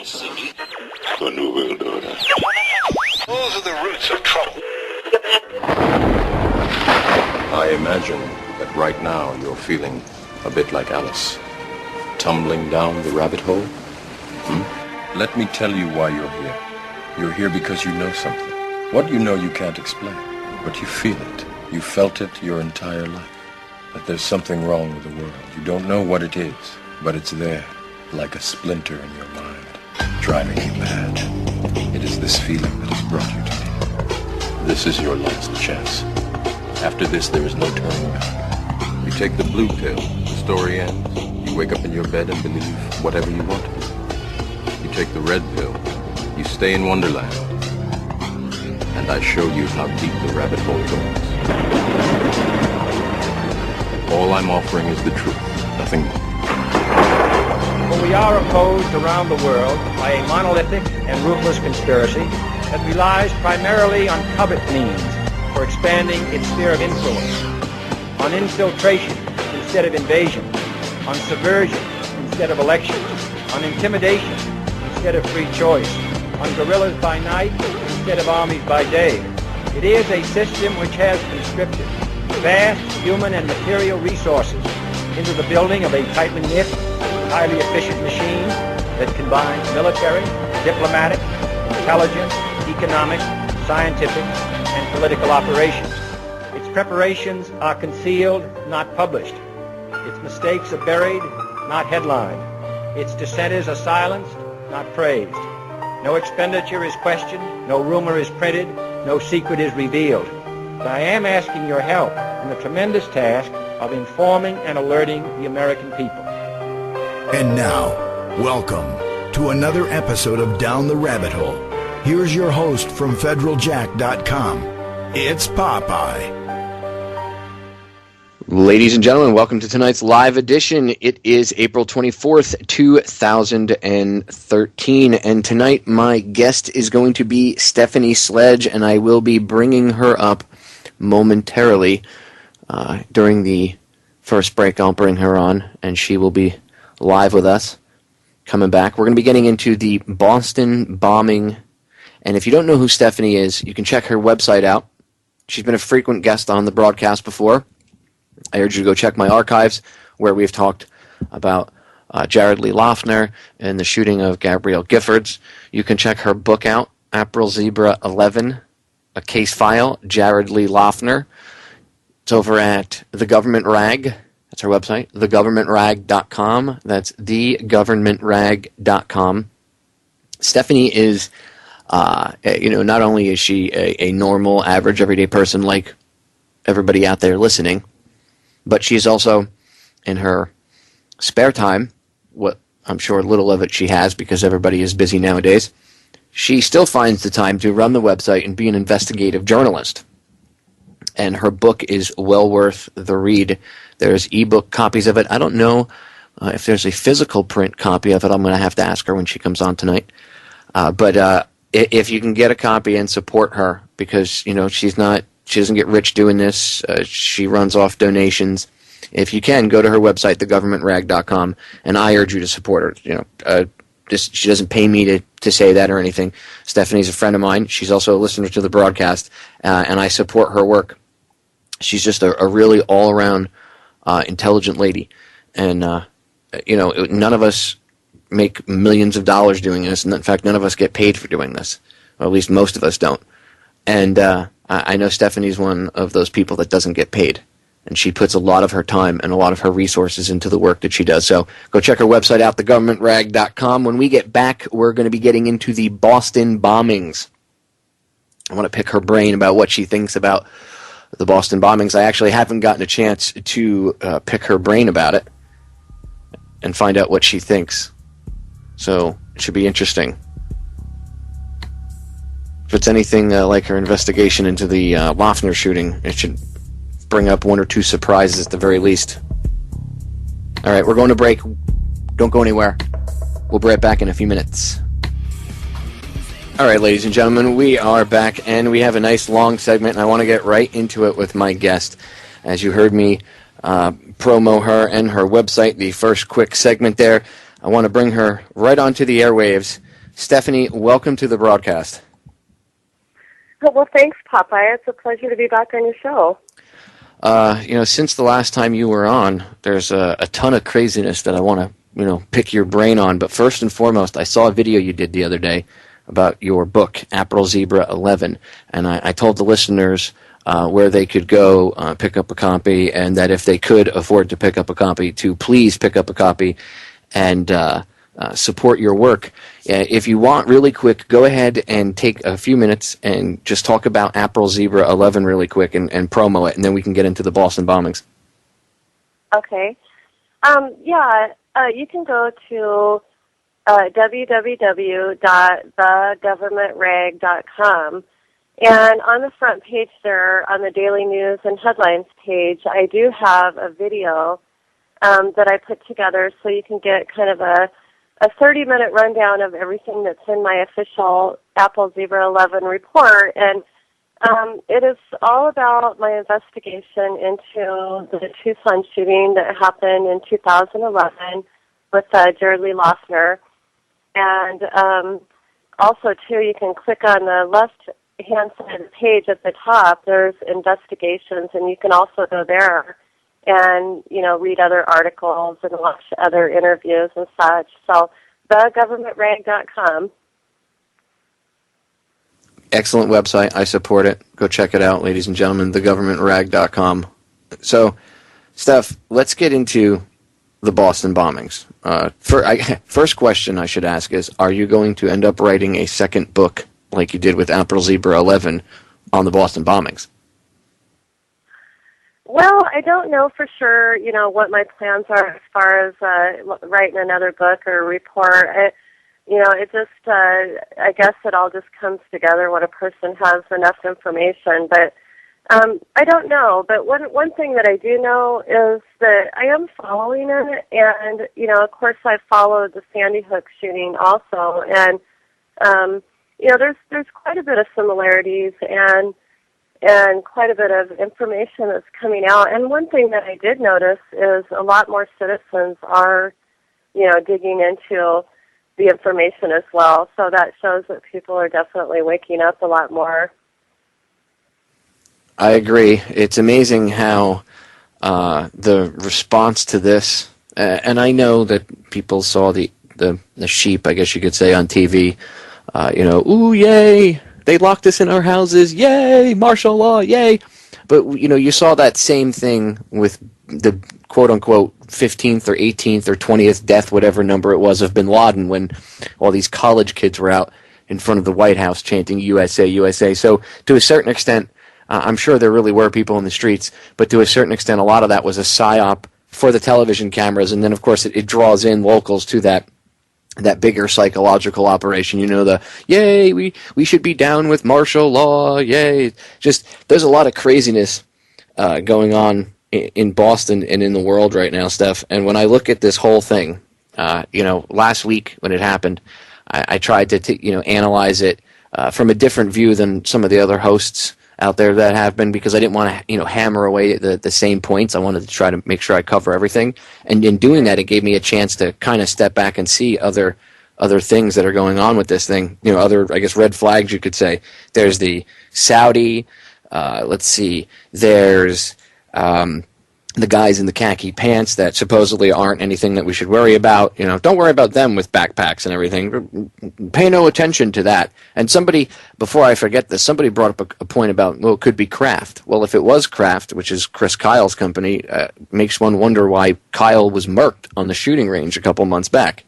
The New World Order. Those are the roots of trouble. I imagine that right now you're feeling a bit like Alice, tumbling down the rabbit hole. Let me tell you why you're here. You're here because you know something. What you know you can't explain, but you feel it. You felt it your entire life. That there's something wrong with the world. You don't know what it is, but it's there, like a splinter in your mind, driving you mad. It is this feeling that has brought you to me. This is your last chance. After this, there is no turning back. You take the blue pill, the story ends. You wake up in your bed and believe whatever you want to believe. You take the red pill, you stay in Wonderland, and I show you how deep the rabbit hole goes. All I'm offering is the truth, nothing more. For we are opposed around the world by a monolithic and ruthless conspiracy that relies primarily on covert means for expanding its sphere of influence, on infiltration instead of invasion, on subversion instead of elections, on intimidation instead of free choice, on guerrillas by night instead of armies by day. It is a system which has conscripted vast human and material resources into the building of a tightly knit, highly efficient machine that combines military, diplomatic, intelligence, economic, scientific, and political operations. Its preparations are concealed, not published. Its mistakes are buried, not headlined. Its dissenters are silenced, not praised. No expenditure is questioned, no rumor is printed, no secret is revealed. But I am asking your help in the tremendous task of informing and alerting the American people. And now, welcome to another episode of Down the Rabbit Hole. Here's your host from federaljack.com. It's Popeye. Ladies and gentlemen, welcome to tonight's live edition. It is April 24th, 2013, and tonight my guest is going to be Stephanie Sledge, and I will be bringing her up momentarily. During the first break, I'll bring her on, and she will be live with us, coming back. We're going to be getting into the Boston bombing, and if you don't know who Stephanie is, you can check her website out. She's been a frequent guest on the broadcast before. I urge you to go check my archives, where we've talked about Jared Lee Loughner and the shooting of Gabrielle Giffords. You can check her book out, April Zebra 11, A Case File, Jared Lee Loughner. It's over at The Government Rag. That's our website, thegovernmentrag.com. That's thegovernmentrag.com. Stephanie is, not only is she a normal, average, everyday person like everybody out there listening, but she's also, in her spare time, what I'm sure little of it she has because everybody is busy nowadays, she still finds the time to run the website and be an investigative journalist. And her book is well worth the read. There's ebook copies of it. I don't know if there's a physical print copy of it. I'm going to have to ask her when she comes on tonight. But if you can get a copy and support her, because she doesn't get rich doing this. She runs off donations. If you can, go to her website, thegovernmentrag.com, and I urge you to support her. She doesn't pay me to say that or anything. Stephanie's a friend of mine. She's also a listener to the broadcast, and I support her work. She's just a really all-around intelligent lady. And, none of us make millions of dollars doing this. And in fact, none of us get paid for doing this. Or at least most of us don't. And I know Stephanie's one of those people that doesn't get paid. And she puts a lot of her time and a lot of her resources into the work that she does. So go check her website out, thegovernmentrag.com. When we get back, we're going to be getting into the Boston bombings. I want to pick her brain about what she thinks about the Boston bombings. I actually haven't gotten a chance to pick her brain about it and find out what she thinks. So it should be interesting. If it's anything like her investigation into the Loughner shooting, it should bring up one or two surprises at the very least. All right, we're going to break. Don't go anywhere. We'll be right back in a few minutes. All right, ladies and gentlemen, we are back, and we have a nice long segment, and I want to get right into it with my guest. As you heard me promo her and her website, the first quick segment there, I want to bring her right onto the airwaves Stephanie, welcome to the broadcast. Well, thanks, Popeye. It's a pleasure to be back on your show. Since the last time you were on, there's a ton of craziness that I want to, pick your brain on. But first and foremost, I saw a video you did the other day about your book, April Zebra 11, and I told the listeners where they could go pick up a copy, and that if they could afford to pick up a copy, to please pick up a copy and support your work. If you want, really quick, go ahead and take a few minutes and just talk about April Zebra 11 really quick and promo it, and then we can get into the Boston bombings. Okay. You can go to www.thegovernmentrag.com, and on the front page there, on the Daily News and Headlines page, I do have a video that I put together so you can get kind of a 30-minute rundown of everything that's in my official April Zebra 11 report, and it is all about my investigation into the Tucson shooting that happened in 2011 with Jared Lee Loeffner. And also, too, you can click on the left-hand side of the page at the top. There's investigations, and you can also go there and, read other articles and watch other interviews and such. So, thegovernmentrag.com. Excellent website. I support it. Go check it out, ladies and gentlemen, thegovernmentrag.com. So, Steph, let's get into the Boston bombings. First question I should ask is, are you going to end up writing a second book like you did with April Zebra 11 on the Boston bombings? Well, I don't know for sure, what my plans are as far as writing another book or a report. I guess it all just comes together when a person has enough information. But I don't know. But one thing that I do know is that I am following it. And, of course, I followed the Sandy Hook shooting also. And, there's quite a bit of similarities and quite a bit of information that's coming out. And one thing that I did notice is a lot more citizens are, digging into the information as well. So that shows that people are definitely waking up a lot more. I agree. It's amazing how the response to this, and I know that people saw the sheep, I guess you could say, on TV, ooh, yay, they locked us in our houses, yay, martial law, yay. But, you saw that same thing with the quote-unquote 15th or 18th or 20th death, whatever number it was, of bin Laden, when all these college kids were out in front of the White House chanting USA, USA. So to a certain extent, I'm sure there really were people in the streets, but to a certain extent, a lot of that was a psyop for the television cameras, and then, of course, it draws in locals to that bigger psychological operation, the, yay, we should be down with martial law, yay. Just, there's a lot of craziness going on in Boston and in the world right now, Steph. And when I look at this whole thing, last week when it happened, I tried to analyze it from a different view than some of the other hosts out there that have been, because I didn't want to, hammer away at the same points. I wanted to try to make sure I cover everything. And in doing that, it gave me a chance to kind of step back and see other things that are going on with this thing. Other, I guess, red flags, you could say. There's the Saudi, there's the guys in the khaki pants that supposedly aren't anything that we should worry about. Don't worry about them with backpacks and everything. Pay no attention to that. And somebody, before I forget this, somebody brought up a point about, well, it could be Kraft. Well, if it was Kraft, which is Chris Kyle's company, makes one wonder why Kyle was murked on the shooting range a couple months back.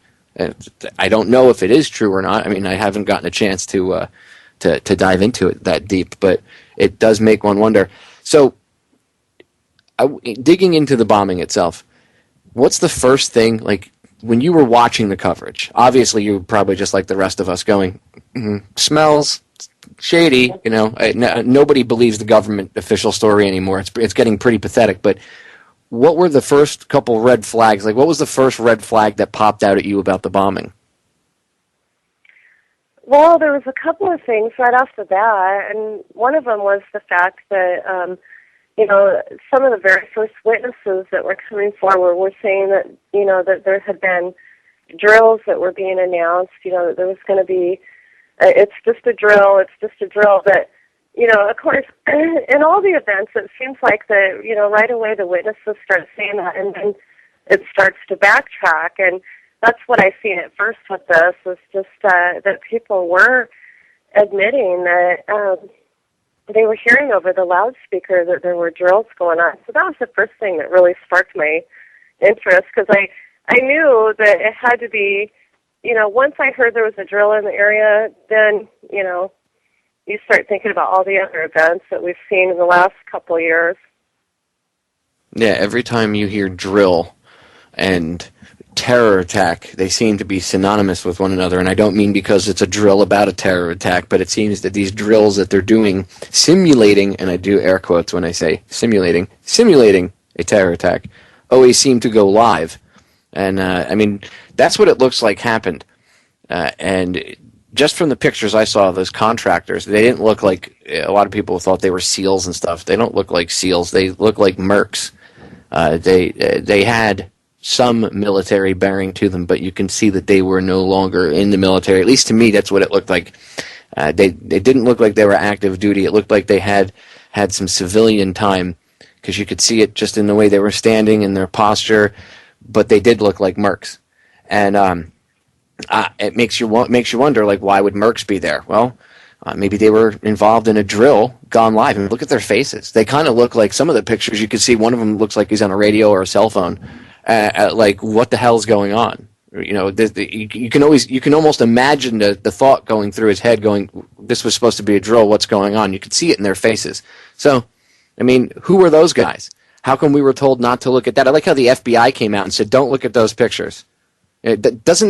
I don't know if it is true or not. I mean, I haven't gotten a chance to dive into it that deep, but it does make one wonder. So, digging into the bombing itself, what's the first thing, like, when you were watching the coverage? Obviously, you were probably just like the rest of us going, smells shady, nobody believes the government official story anymore. It's getting pretty pathetic, but what were the first couple red flags? Like, what was the first red flag that popped out at you about the bombing? Well, there was a couple of things right off the bat, and one of them was the fact that, some of the very first witnesses that were coming forward were saying that, that there had been, drills that were being announced, that there was going to be, it's just a drill, but, of course, in all the events, it seems like right away the witnesses start saying that, and then it starts to backtrack, and that's what I see at first with this, is just that people were admitting that they were hearing over the loudspeaker that there were drills going on. So that was the first thing that really sparked my interest, because I knew that it had to be, once I heard there was a drill in the area, then, you start thinking about all the other events that we've seen in the last couple of years. Yeah, every time you hear drill and terror attack, they seem to be synonymous with one another, and I don't mean because it's a drill about a terror attack, but it seems that these drills that they're doing, simulating, and I do air quotes when I say simulating a terror attack, always seem to go live. And, that's what it looks like happened. And just from the pictures I saw of those contractors, they didn't look like, a lot of people thought they were SEALs and stuff. They don't look like SEALs. They look like mercs. They had some military bearing to them, but you can see that they were no longer in the military. At least to me, that's what it looked like. They didn't look like they were active duty. It looked like they had some civilian time, because you could see it just in the way they were standing and their posture, but they did look like mercs. And it makes you wonder, like, why would mercs be there? Well, maybe they were involved in a drill gone live. I mean, look at their faces. They kind of look like, some of the pictures you can see, one of them looks like he's on a radio or a cell phone. Like, what the hell's going on? You can almost imagine the thought going through his head, going, this was supposed to be a drill, what's going on? You could see it in their faces. So, who were those guys? How come we were told not to look at that? I like how the FBI came out and said, don't look at those pictures. Doesn't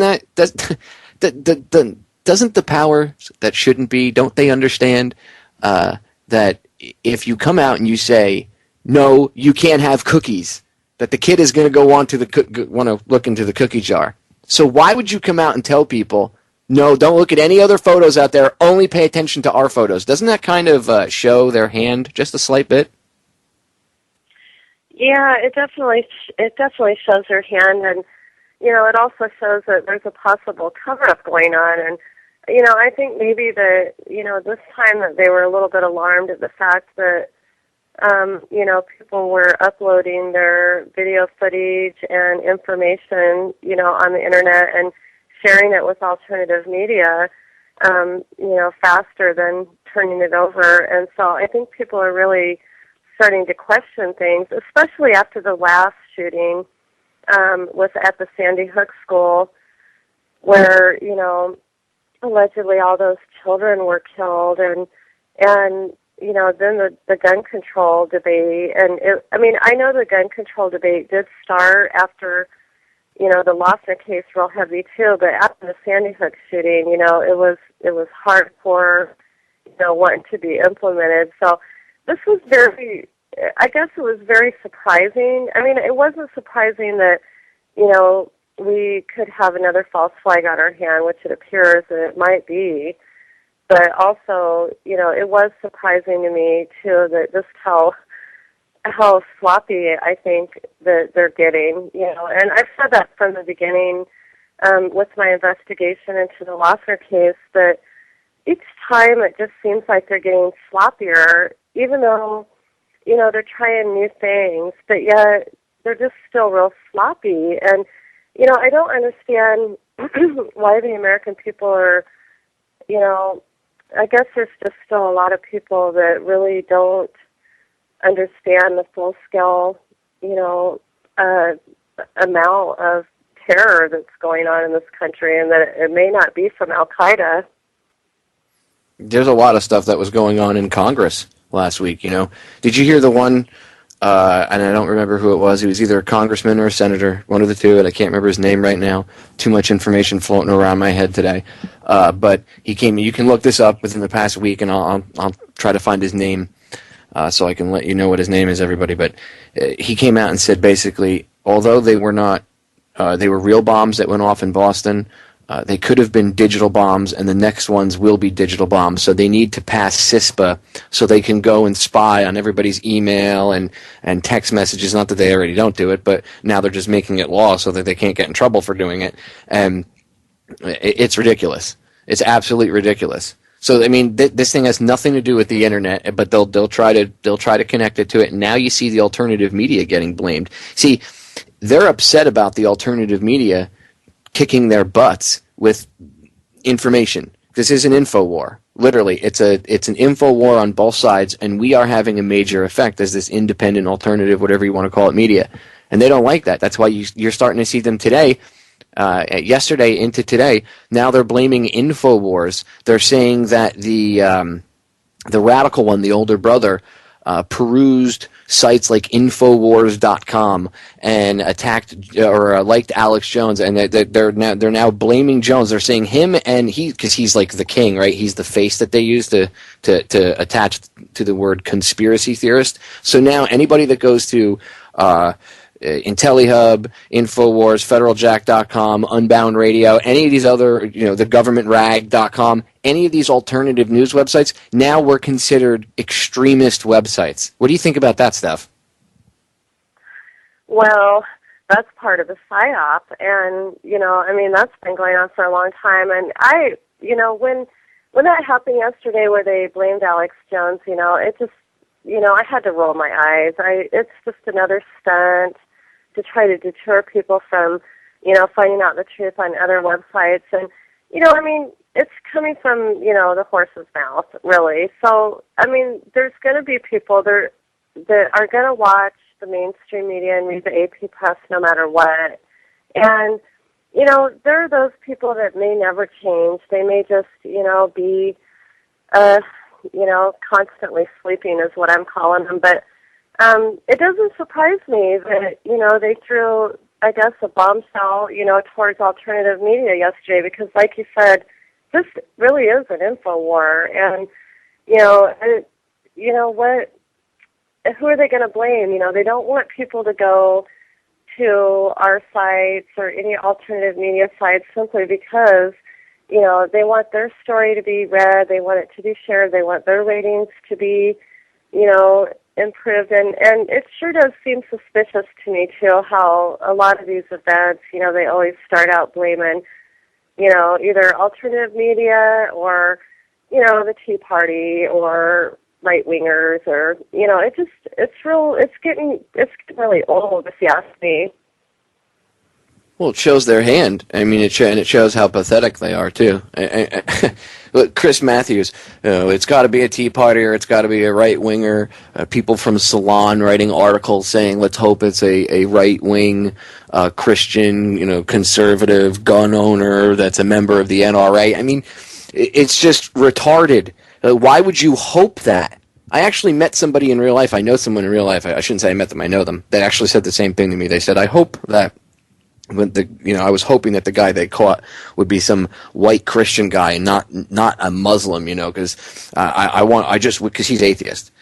the powers that shouldn't be, don't they understand that if you come out and you say, no, you can't have cookies, that the kid is going to go want to look into the cookie jar? So why would you come out and tell people, no, don't look at any other photos out there, only pay attention to our photos? Doesn't that kind of show their hand just a slight bit? Yeah, it definitely shows their hand, and it also shows that there's a possible cover-up going on. And I think maybe that this time that they were a little bit alarmed at the fact that people were uploading their video footage and information on the internet and sharing it with alternative media faster than turning it over. And so I think people are really starting to question things, especially after the last shooting was at the Sandy Hook school, where allegedly all those children were killed, and then the gun control debate, and I know the gun control debate did start after the Loeffner case real heavy too, but after the Sandy Hook shooting, it was hardcore, wanting to be implemented. So this was I guess it was very surprising. It wasn't surprising that, we could have another false flag on our hand, which it appears that it might be. But also, it was surprising to me, too, that just how sloppy I think that they're getting, And I've said that from the beginning with my investigation into the Loeffner case, that each time it just seems like they're getting sloppier, even though, they're trying new things, but yet they're just still real sloppy. And, I don't understand why the American people are, I guess there's just still a lot of people that really don't understand the full-scale, amount of terror that's going on in this country, and that it may not be from Al-Qaeda. There's a lot of stuff that was going on in Congress last week, Did you hear the one, and I don't remember who it was. He was either a congressman or a senator, one of the two, and I can't remember his name right now. Too much information floating around my head today. But he came, you can look this up within the past week, and I'll try to find his name so I can let you know what his name is, everybody. But he came out and said basically, although they were not, they were real bombs that went off in Boston, They could have been digital bombs, and the next ones will be digital bombs. So they need to pass CISPA so they can go and spy on everybody's email and text messages. Not that they already don't do it, but now they're just making it law so that they can't get in trouble for doing it. And it's ridiculous. It's absolutely ridiculous. So I mean, this thing has nothing to do with the internet, but they'll try to connect it to it. And now you see the alternative media getting blamed. See, they're upset about the alternative media kicking their butts with information. This is an info war. Literally, it's an info war on both sides, and we are having a major effect as this independent, alternative, whatever you want to call it, media. And they don't like that. That's why you're starting to see them today, yesterday into today. Now they're blaming InfoWars. They're saying that the radical one, the older brother, perused sites like Infowars.com and attacked or liked Alex Jones, and they're now blaming Jones. They're saying him, and because he's like the king, right? He's the face that they use to attach to the word conspiracy theorist. So now anybody that goes to IntelliHub, Infowars, FederalJack.com, Unbound Radio, any of these other, the GovernmentRag.com, any of these alternative news websites, now we're considered extremist websites. What do you think about that, Steph? Well, that's part of the PSYOP, and, that's been going on for a long time, and when that happened yesterday where they blamed Alex Jones, it just, I had to roll my eyes. It's just another stunt to try to deter people from, finding out the truth on other websites. And, it's coming from, the horse's mouth, really. So, there's going to be people that are going to watch the mainstream media and read the AP press no matter what. And, there are those people that may never change. They may just, be, constantly sleeping is what I'm calling them. But it doesn't surprise me that, they threw, I guess, a bombshell, towards alternative media yesterday because, like you said, this really is an info war. And, what, who are they going to blame? They don't want people to go to our sites or any alternative media sites simply because, they want their story to be read, they want it to be shared, they want their ratings to be, improved. And it sure does seem suspicious to me, too, how a lot of these events, they always start out blaming, either alternative media or, the Tea Party or right-wingers or, it's getting really old, if you ask me. Well, it shows their hand. And it shows how pathetic they are, too. Look, Chris Matthews, it's got to be a Tea Party or it's got to be a right-winger. People from Salon writing articles saying, let's hope it's a right-wing Christian, conservative gun owner that's a member of the NRA. It's just retarded. Why would you hope that? I actually met somebody in real life. I know someone in real life. I shouldn't say I met them. I know them. They actually said the same thing to me. They said, I hope that I was hoping that the guy they caught would be some white Christian guy and not a Muslim, because because he's atheist.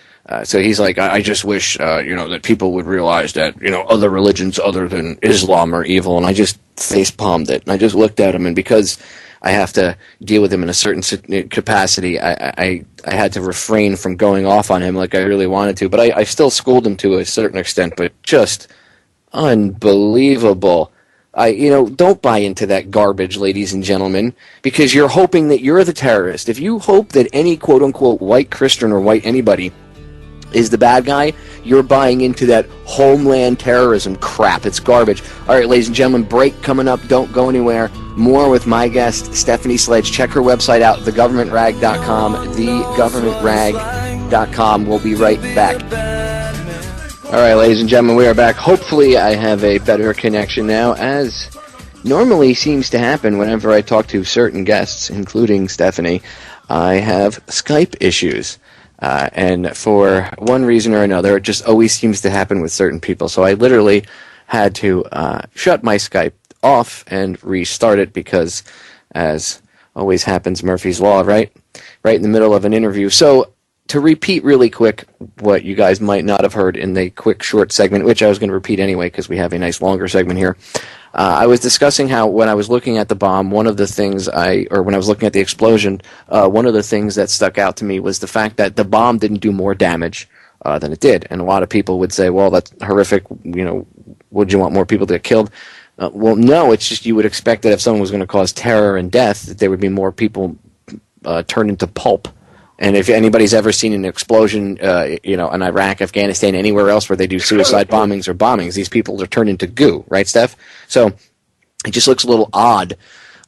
So he's like, I just wish, that people would realize that, other religions other than Islam are evil. And I just face palmed it. And I just looked at him, and because I have to deal with him in a certain capacity, I had to refrain from going off on him like I really wanted to. But I still schooled him to a certain extent, but just unbelievable. Don't buy into that garbage, ladies and gentlemen, because you're hoping that you're the terrorist. If you hope that any quote-unquote white Christian or white anybody is the bad guy, you're buying into that homeland terrorism crap. It's garbage. All right, ladies and gentlemen, break coming up. Don't go anywhere. More with my guest, Stephanie Sledge. Check her website out, thegovernmentrag.com, thegovernmentrag.com. We'll be right back. All right, ladies and gentlemen, we are back. Hopefully I have a better connection now, as normally seems to happen whenever I talk to certain guests, including Stephanie. I have Skype issues. And for one reason or another, it just always seems to happen with certain people. So I literally had to shut my Skype off and restart it because, as always happens, Murphy's Law, right in the middle of an interview. So to repeat really quick what you guys might not have heard in the quick short segment, which I was going to repeat anyway because we have a nice longer segment here, I was discussing how when I was looking at the bomb, when I was looking at the explosion, one of the things that stuck out to me was the fact that the bomb didn't do more damage than it did. And a lot of people would say, well, that's horrific, would you want more people to get killed? Well, no, it's just you would expect that if someone was going to cause terror and death, that there would be more people turned into pulp. And if anybody's ever seen an explosion, in Iraq, Afghanistan, anywhere else where they do suicide bombings, these people are turned into goo, right, Steph? So it just looks a little odd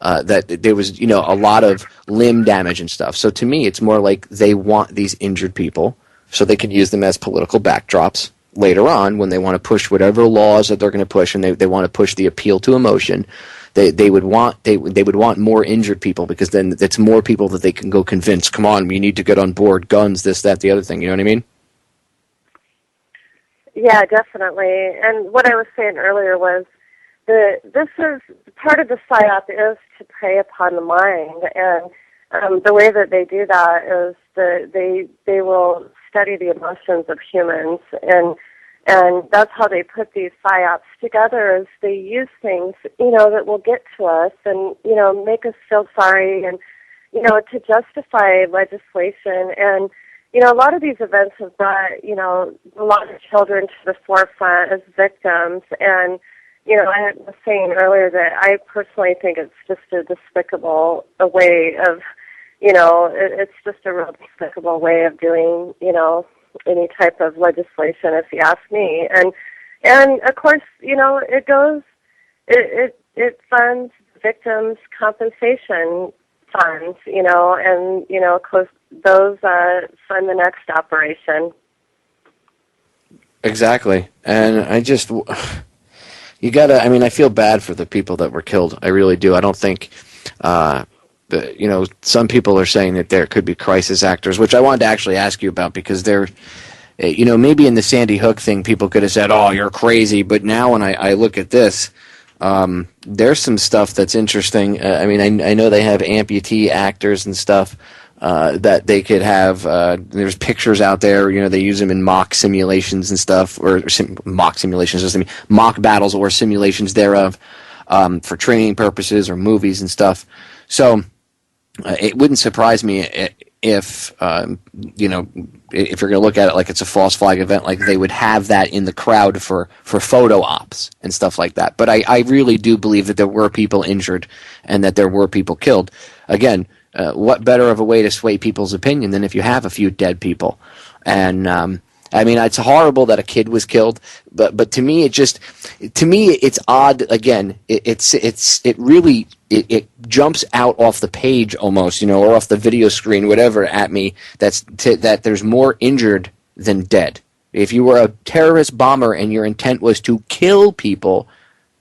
that there was, a lot of limb damage and stuff. So to me, it's more like they want these injured people so they can use them as political backdrops later on when they want to push whatever laws that they're going to push, and they want to push the appeal to emotion. They would want more injured people, because then it's more people that they can go convince. Come on, we need to get on board. Guns, this, that, the other thing. You know what I mean? Yeah, definitely. And what I was saying earlier was this is part of the psyop is to prey upon the mind, and the way that they do that is that they will study the emotions of humans, and that's how they put these psyops together, is they use things, that will get to us and, make us feel sorry and, to justify legislation. And, a lot of these events have brought, a lot of children to the forefront as victims. And, I was saying earlier that I personally think it's just a despicable way of, it's just a real despicable way of doing, any type of legislation, if you ask me. And of course, it funds victims' compensation funds, and, of course, those fund the next operation. Exactly. And I feel bad for the people that were killed. I really do. I don't think, some people are saying that there could be crisis actors, which I wanted to actually ask you about, because they're, maybe in the Sandy Hook thing, people could have said, oh, you're crazy. But now when I look at this, there's some stuff that's interesting. I know they have amputee actors and stuff that they could have. There's pictures out there. They use them in mock simulations and stuff, or mock simulations, mock battles or simulations thereof for training purposes or movies and stuff. So it wouldn't surprise me if if you're going to look at it like it's a false flag event, like they would have that in the crowd for photo ops and stuff like that. But I really do believe that there were people injured and that there were people killed. Again, what better of a way to sway people's opinion than if you have a few dead people? And it's horrible that a kid was killed, but to me it's odd. Again, it really jumps out off the page almost, or off the video screen, whatever, at me. That there's more injured than dead. If you were a terrorist bomber and your intent was to kill people,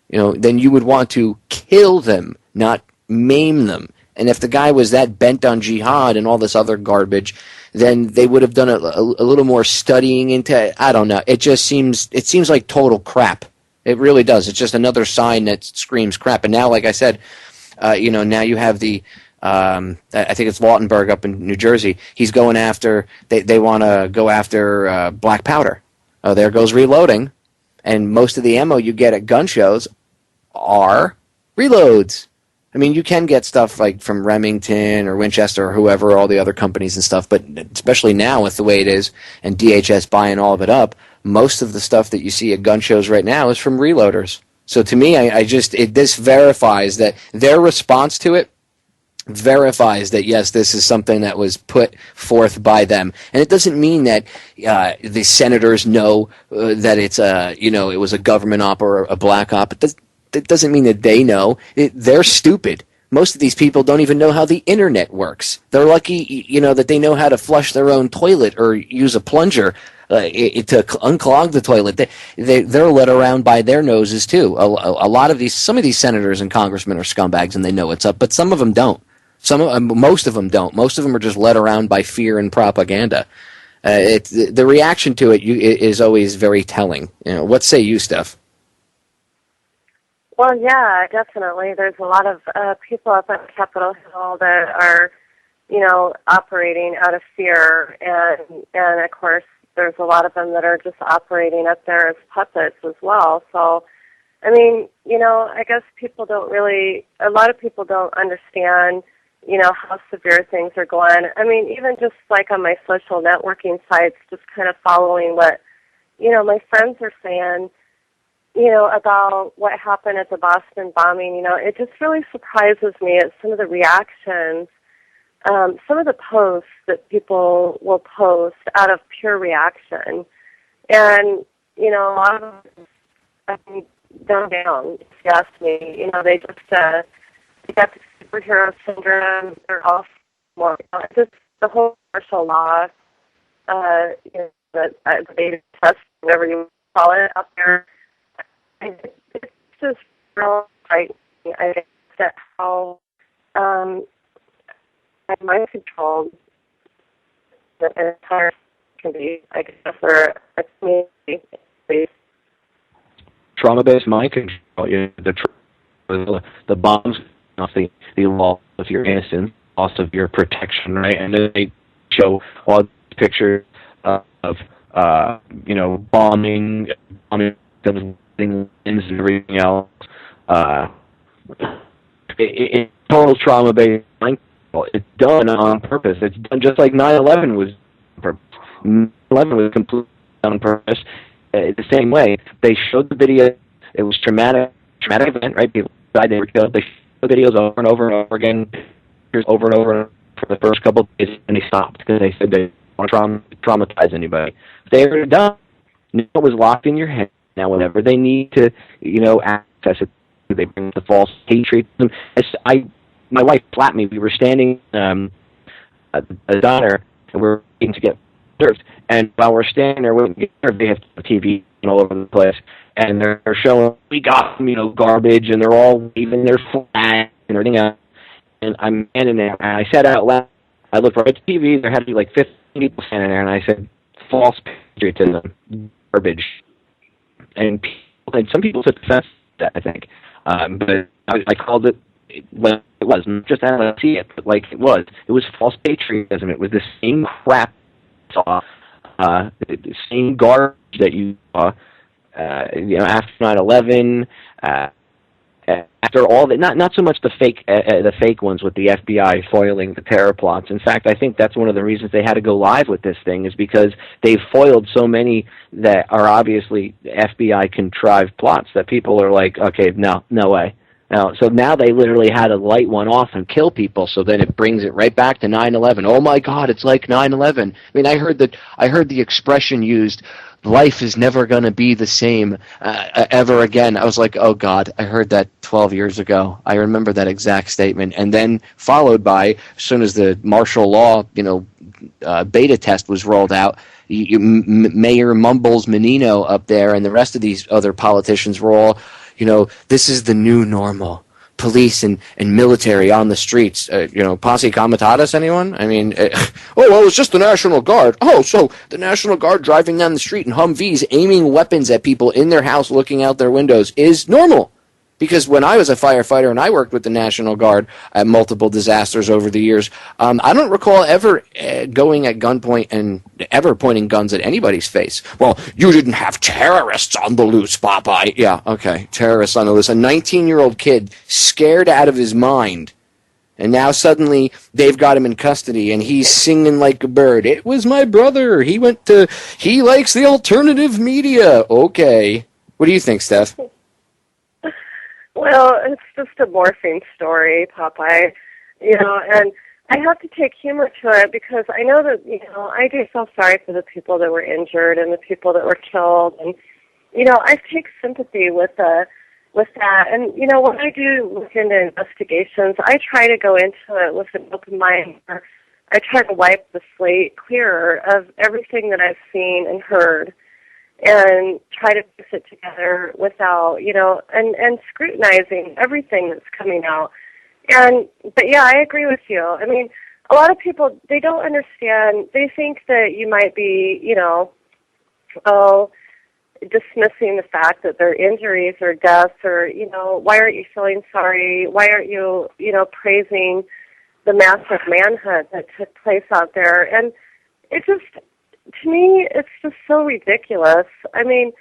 then you would want to kill them, not maim them. And if the guy was that bent on jihad and all this other garbage, then they would have done a little more studying into it. I don't know. It seems like total crap. It really does. It's just another sign that screams crap. And now, like I said, now you have the, I think it's Lautenberg up in New Jersey. He's going after, they want to go after black powder. Oh, there goes reloading. And most of the ammo you get at gun shows are reloads. You can get stuff like from Remington or Winchester or whoever, all the other companies and stuff, but especially now with the way it is and DHS buying all of it up, most of the stuff that you see at gun shows right now is from reloaders. So to me, this verifies that their response to it verifies that, yes, this is something that was put forth by them. And it doesn't mean that the senators know that it's it was a government op or a black op. It doesn't mean that they know. They're stupid. Most of these people don't even know how the internet works. They're lucky, that they know how to flush their own toilet or use a plunger to unclog the toilet. They're led around by their noses too. Some of these senators and congressmen are scumbags and they know what's up, but some of them don't. Most of them don't. Most of them are just led around by fear and propaganda. The reaction to it is always very telling. What say you, Steph? Well, yeah, definitely. There's a lot of people up on Capitol Hill that are, operating out of fear, and of course, there's a lot of them that are just operating up there as puppets as well. So, I mean, I guess a lot of people don't understand, how severe things are going. I mean, even just like on my social networking sites, just kind of following what, my friends are saying, about what happened at the Boston bombing, it just really surprises me at some of the reactions, some of the posts that people will post out of pure reaction. And, a lot of them dumb down, if you ask me. They just, they got the superhero syndrome. They're all more, just the whole martial law, the beta test, whatever you call it, out there. It's just real frightening. I guess that how mind controlled the entire can be, I guess, or a community. Trauma-based mind control, the bombs off the loss of your innocence, loss of your protection, right? And then they show all the pictures of bombing things and everything else. It's total trauma-based mind control. It's done on purpose. It's done just like 9/11 was on purpose. 9/11 was completely done on purpose. The same way, they showed the video. It was traumatic event, right? People died, they were killed. They showed videos over and over and over again, over and over for the first couple of days, and they stopped because they said they didn't want to traumatize anybody. They were done. Now it was locked in your head. Now whenever they need to, access it, they bring the false patriotism. My wife slapped me. We were standing at the diner, and we were waiting to get served. And while we're standing there waiting to get served, they have TV all over the place. And they're showing, we got them, garbage, and they're all waving their flags and everything else. And I'm standing there, and I said out loud, I looked right at the TV, there had to be like 15 people standing there, and I said, false patriotism, garbage. And some people took offense to that, I think. But I called it what it was, not just how I see it, but like it was. It was false patriotism. It was the same crap you saw, the same garbage that you saw, after 9/11, after all that. Not so much the fake ones with the FBI foiling the terror plots. In fact, I think that's one of the reasons they had to go live with this thing, is because they've foiled so many that are obviously FBI contrived plots that people are like, okay, no way. Now, so now they literally had to light one off and kill people, so then it brings it right back to 9/11. Oh my God, it's like 9/11. I mean, I heard the expression used, life is never going to be the same ever again. I was like, oh God, I heard that 12 years ago. I remember that exact statement. And then followed by, as soon as the martial law, beta test was rolled out, Mayor Mumbles Menino up there and the rest of these other politicians were all, this is the new normal. Police and military on the streets. Posse Comitatus, anyone? I mean, it's just the National Guard. Oh, so the National Guard driving down the street in Humvees, aiming weapons at people in their house, looking out their windows, is normal. Because when I was a firefighter and I worked with the National Guard at multiple disasters over the years, I don't recall ever going at gunpoint and ever pointing guns at anybody's face. Well, you didn't have terrorists on the loose, Popeye. Yeah, okay, terrorists on the loose. A 19-year-old kid scared out of his mind. And now suddenly they've got him in custody and he's singing like a bird. It was my brother. He likes the alternative media. Okay. What do you think, Steph? Well, it's just a morphing story, Popeye, and I have to take humor to it because I know that, I do feel sorry for the people that were injured and the people that were killed, and, I take sympathy with that, and, when I do look into investigations, I try to go into it with an open mind. I try to wipe the slate clearer of everything that I've seen and heard, and try to piece it together without, and scrutinizing everything that's coming out. But yeah, I agree with you. I mean, a lot of people, they don't understand. They think that you might be, dismissing the fact that their injuries or deaths or, why aren't you feeling sorry? Why aren't you, praising the massive manhunt that took place out there? And it just, to me, it's just so ridiculous. I mean,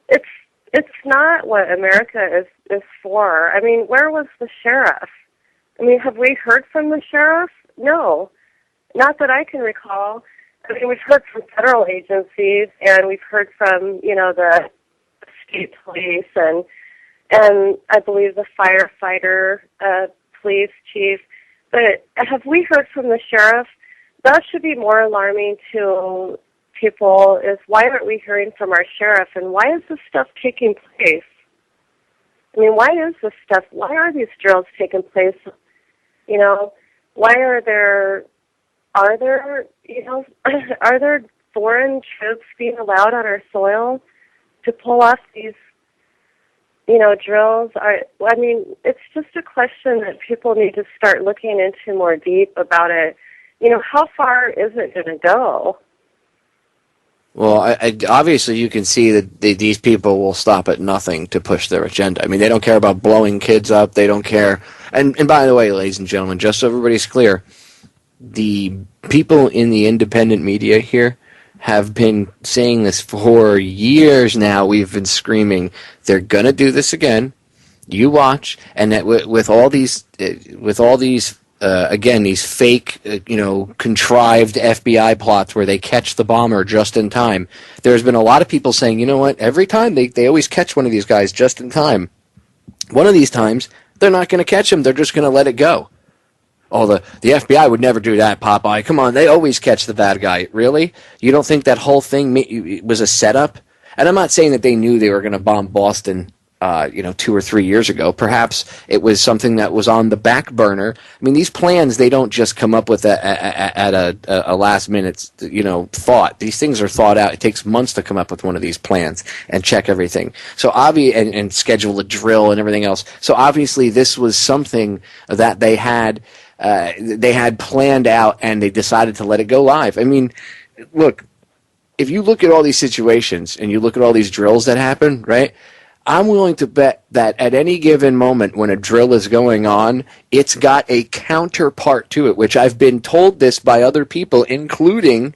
it's it's not what America is for. I mean, where was the sheriff? I mean, have we heard from the sheriff? No, not that I can recall. I mean, we've heard from federal agencies, and we've heard from, the state police, and I believe the firefighter, police chief. But have we heard from the sheriff? That should be more alarming to people, is why aren't we hearing from our sheriff, and why is this stuff taking place? I mean, why are these drills taking place? Why are there foreign troops being allowed on our soil to pull off these, drills? I mean, it's just a question that people need to start looking into more deep about it. How far is it going to go? Well, obviously you can see that these people will stop at nothing to push their agenda. I mean, they don't care about blowing kids up. They don't care. And by the way, ladies and gentlemen, just so everybody's clear, the people in the independent media here have been saying this for years now. We've been screaming, they're going to do this again. You watch. And that with all these again, these fake, contrived FBI plots where they catch the bomber just in time. There's been a lot of people saying, you know what, every time they always catch one of these guys just in time. One of these times, they're not going to catch him. They're just going to let it go. Oh, the FBI would never do that, Popeye. Come on, they always catch the bad guy. Really? You don't think that whole thing was a setup? And I'm not saying that they knew they were going to bomb Boston 2 or 3 years ago. Perhaps it was something that was on the back burner. I mean, these plans, they don't just come up with at a last minute, thought. These things are thought out. It takes months to come up with one of these plans and check everything. So and schedule a drill and everything else. So obviously this was something that they had planned out, and they decided to let it go live. I mean, look, if you look at all these situations and you look at all these drills that happen, right? I'm willing to bet that at any given moment when a drill is going on, it's got a counterpart to it, which I've been told this by other people, including,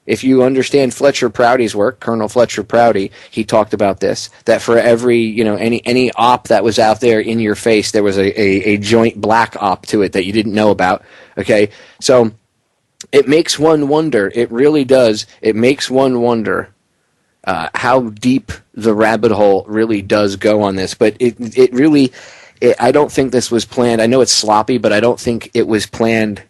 if you understand Fletcher Prouty's work, Colonel Fletcher Prouty, he talked about this, that for every, any op that was out there in your face, there was a joint black op to it that you didn't know about, okay? So it makes one wonder, it really does, it makes one wonder how deep the rabbit hole really does go on this. But it really, I don't think this was planned. I know it's sloppy, but I don't think it was planned,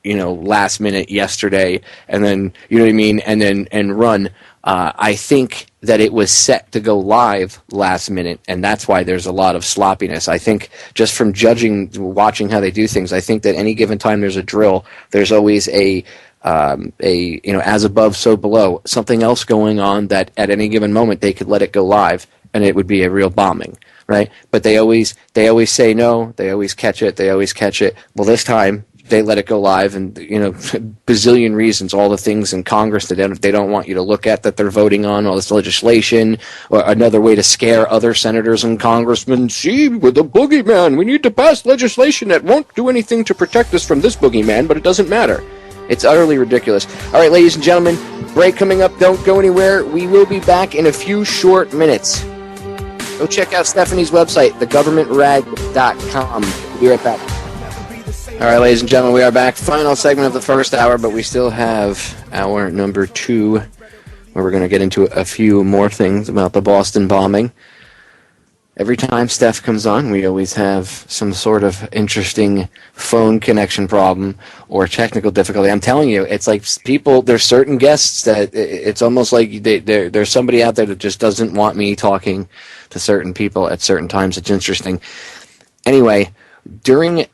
last minute yesterday, and then, and run. I think that it was set to go live last minute, and that's why there's a lot of sloppiness. I think just from watching how they do things, I think that any given time there's a drill, there's always as above, so below, something else going on that at any given moment they could let it go live and it would be a real bombing, right? But they always say no, they always catch it. Well, this time they let it go live, and bazillion reasons, all the things in Congress that they don't want you to look at, that they're voting on, all this legislation, or another way to scare other senators and congressmen. See, with the boogeyman, we need to pass legislation that won't do anything to protect us from this boogeyman, but it doesn't matter. It's utterly ridiculous. All right, ladies and gentlemen, break coming up. Don't go anywhere. We will be back in a few short minutes. Go check out Stephanie's website, thegovernmentrag.com. We'll be right back. All right, ladies and gentlemen, we are back. Final segment of the first hour, but we still have hour number 2, where we're going to get into a few more things about the Boston bombing. Every time Steph comes on, we always have some sort of interesting phone connection problem or technical difficulty. I'm telling you, it's like there's certain guests that it's almost like there's somebody out there that just doesn't want me talking to certain people at certain times. It's interesting. Anyway, during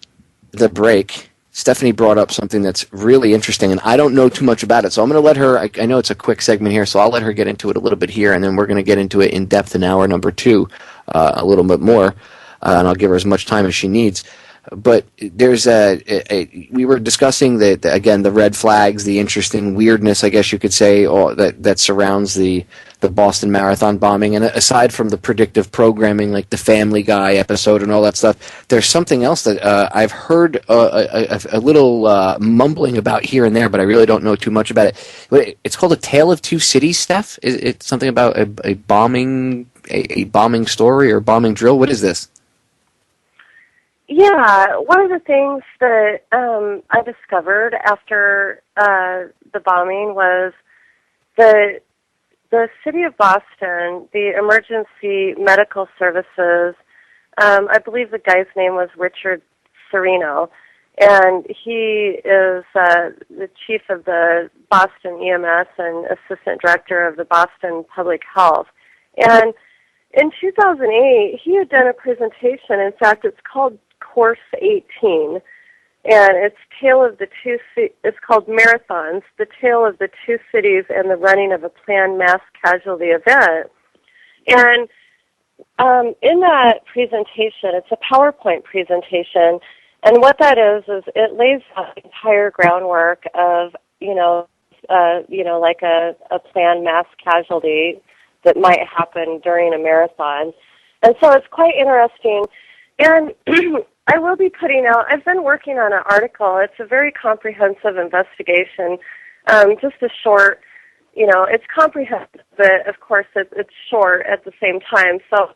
the break, Stephanie brought up something that's really interesting, and I don't know too much about it, so I'm going to let her, I know it's a quick segment here, so I'll let her get into it a little bit here, and then we're going to get into it in depth in hour number 2, a little bit more, and I'll give her as much time as she needs. But there's we were discussing again, the red flags, the interesting weirdness, I guess you could say, that surrounds the Boston Marathon bombing. And aside from the predictive programming, like the Family Guy episode and all that stuff, there's something else that I've heard a little mumbling about here and there, but I really don't know too much about it. It's called A Tale of Two Cities, Steph? It's something about a bombing a bombing story or bombing drill? What is this? Yeah, one of the things that I discovered after the bombing was the city of Boston, the emergency medical services, I believe the guy's name was Richard Serino, and he is the chief of the Boston EMS and assistant director of the Boston Public Health. And in 2008, he had done a presentation. In fact, it's called Course 18, and it's it's called Marathons, the Tale of the Two Cities and the Running of a Planned Mass Casualty Event. And in that presentation, it's a PowerPoint presentation, and what that is it lays out the entire groundwork of, like a planned mass casualty that might happen during a marathon. And so it's quite interesting. And I will be putting out, I've been working on an article. It's a very comprehensive investigation, just a short, it's comprehensive, but of course it's short at the same time. So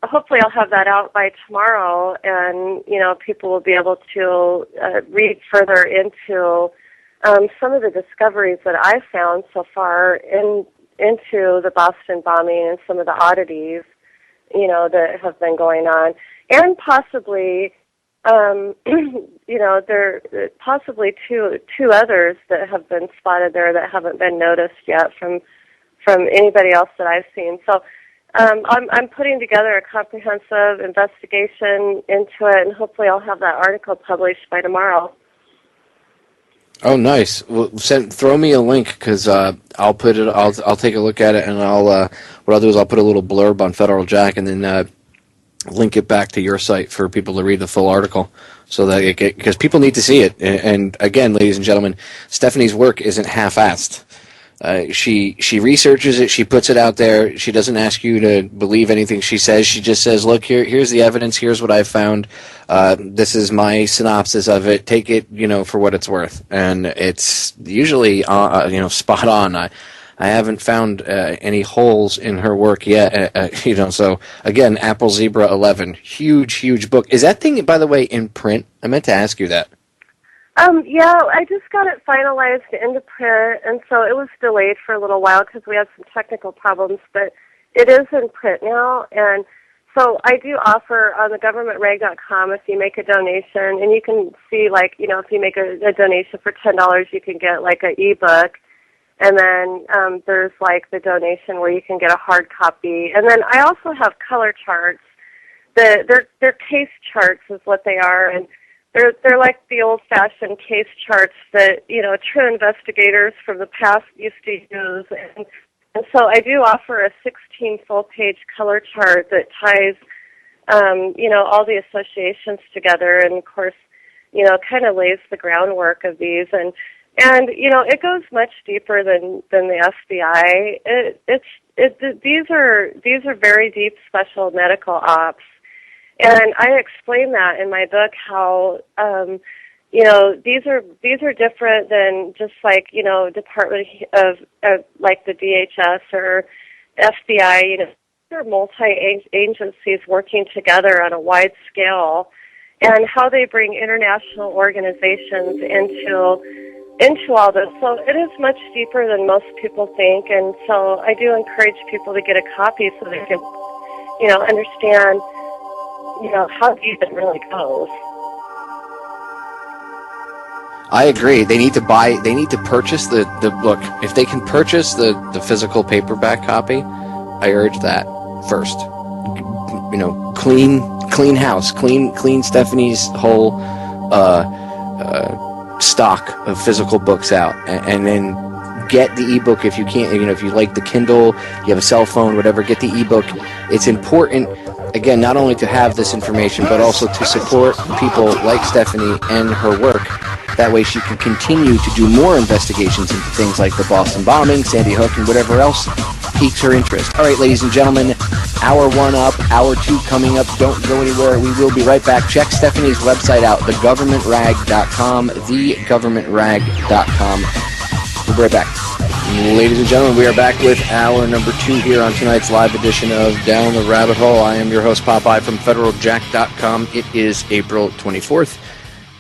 hopefully I'll have that out by tomorrow, and, people will be able to read further into some of the discoveries that I've found so far into the Boston bombing and some of the oddities, that have been going on. And possibly, there possibly two others that have been spotted there that haven't been noticed yet from anybody else that I've seen. So I'm putting together a comprehensive investigation into it, and hopefully I'll have that article published by tomorrow. Oh, nice. Well, throw me a link, because I'll put it. I'll take a look at it, and what I'll do is I'll put a little blurb on Federal Jack, and then link it back to your site for people to read the full article, so that because people need to see it. And again, ladies and gentlemen, Stephanie's work isn't half-assed. She researches it, she puts it out there. She doesn't ask you to believe anything she says. She just says, look, here's the evidence, here's what I've found. This is my synopsis of it. Take it, for what it's worth. And it's usually, spot on. I haven't found any holes in her work yet, so again, Apple Zebra 11, huge book. Is that thing, by the way, in print? I meant to ask you that. Yeah, I just got it finalized into print, and so it was delayed for a little while because we had some technical problems, but it is in print now. And so I do offer on the governmentrag.com, if you make a donation, and you can see, if you make a donation for $10, you can get an ebook. And then there's the donation where you can get a hard copy. And then I also have color charts. They're case charts is what they are, and they're like the old-fashioned case charts that true investigators from the past used to use. And so I do offer a 16 full-page color chart that ties all the associations together, and of course kind of lays the groundwork of these. And it goes much deeper than the FBI. These are very deep special medical ops, and I explain that in my book how these are different than just Department of the DHS or FBI. They're multi-agencies working together on a wide scale, and how they bring international organizations into all this. So it is much deeper than most people think, and so I do encourage people to get a copy so they can, understand, how deep it really goes. I agree. They need to purchase the book. If they can purchase the physical paperback copy, I urge that first. Clean house, clean Stephanie's whole stock of physical books out, and then get the ebook if you can't. If you like the Kindle, you have a cell phone, whatever, get the ebook. It's important, again, not only to have this information, but also to support people like Stephanie and her work. That way she can continue to do more investigations into things like the Boston bombing, Sandy Hook, and whatever else piques her interest. All right, ladies and gentlemen, hour 1 up, hour 2 coming up. Don't go anywhere. We will be right back. Check Stephanie's website out, thegovernmentrag.com, thegovernmentrag.com. We'll be right back. Ladies and gentlemen, we are back with hour number 2 here on tonight's live edition of Down the Rabbit Hole. I am your host, Popeye, from federaljack.com. It is April 24th,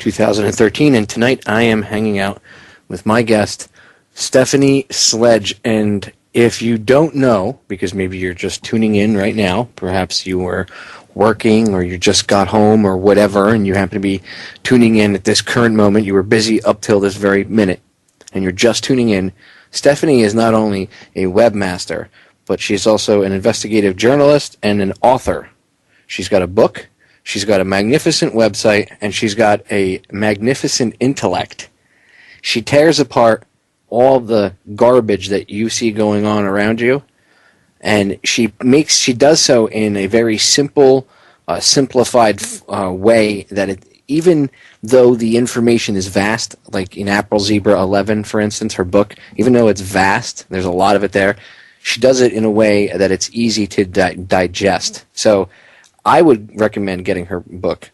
2013, and tonight I am hanging out with my guest, Stephanie Sledge. And if you don't know, because maybe you're just tuning in right now, perhaps you were working or you just got home or whatever, and you happen to be tuning in at this current moment, you were busy up till this very minute, and you're just tuning in, Stephanie is not only a webmaster, but she's also an investigative journalist and an author. She's got a book, she's got a magnificent website, and she's got a magnificent intellect. She tears apart all the garbage that you see going on around you, and she does so in a very simple, simplified way that even though the information is vast, like in April Zebra 11, for instance, her book, even though it's vast, there's a lot of it there, she does it in a way that it's easy to digest. So I would recommend getting her book.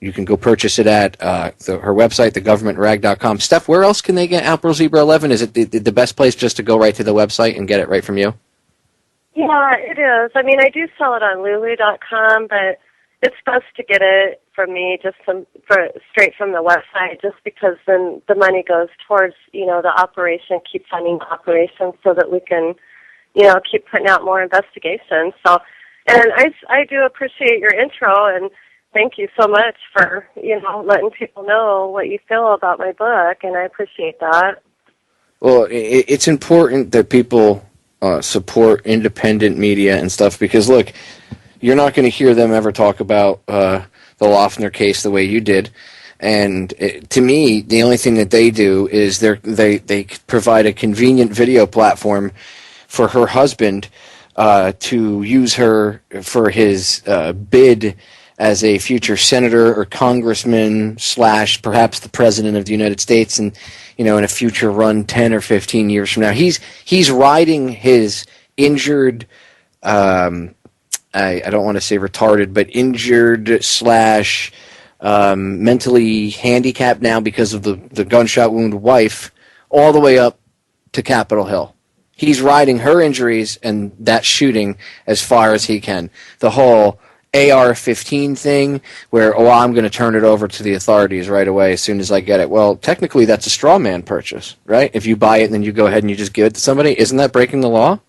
You can go purchase it at her website, thegovernmentrag.com. Steph, where else can they get April Zebra 11? Is it the best place just to go right to the website and get it right from you? Yeah, it is. I mean, I do sell it on Lulu.com, but it's best to get it from me straight from the website, just because then the money goes towards, the operation, keep funding the operation so that we can, keep putting out more investigations. So, and I do appreciate your intro, and thank you so much for, letting people know what you feel about my book, and I appreciate that. Well, it's important that people support independent media and stuff, because, look, you're not going to hear them ever talk about the Loeffner case the way you did. And to me, the only thing that they do is they provide a convenient video platform for her husband to use her for his bid as a future senator or congressman / perhaps the president of the United States, and in a future run 10 or 15 years from now. He's riding his injured, I don't want to say retarded, but injured / mentally handicapped now because of the gunshot wound wife all the way up to Capitol Hill. He's riding her injuries and that shooting as far as he can. The whole AR-15 thing where, I'm going to turn it over to the authorities right away as soon as I get it. Well, technically that's a straw man purchase, right? If you buy it and then you go ahead and you just give it to somebody, isn't that breaking the law?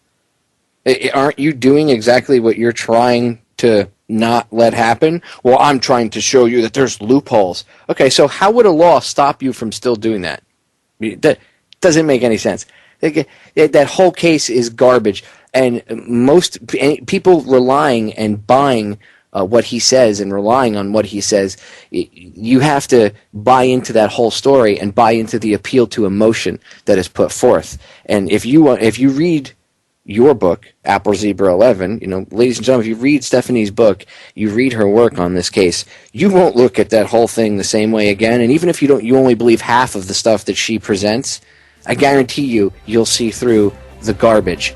Aren't you doing exactly what you're trying to not let happen? Well, I'm trying to show you that there's loopholes. Okay, so how would a law stop you from still doing that? That doesn't make any sense. That whole case is garbage. And most people relying and buying what he says and relying on what he says, you have to buy into that whole story and buy into the appeal to emotion that is put forth. And if you read your book, April Zebra 11, ladies and gentlemen, if you read Stephanie's book, you read her work on this case, you won't look at that whole thing the same way again. And even if you only believe half of the stuff that she presents, I guarantee you'll see through the garbage.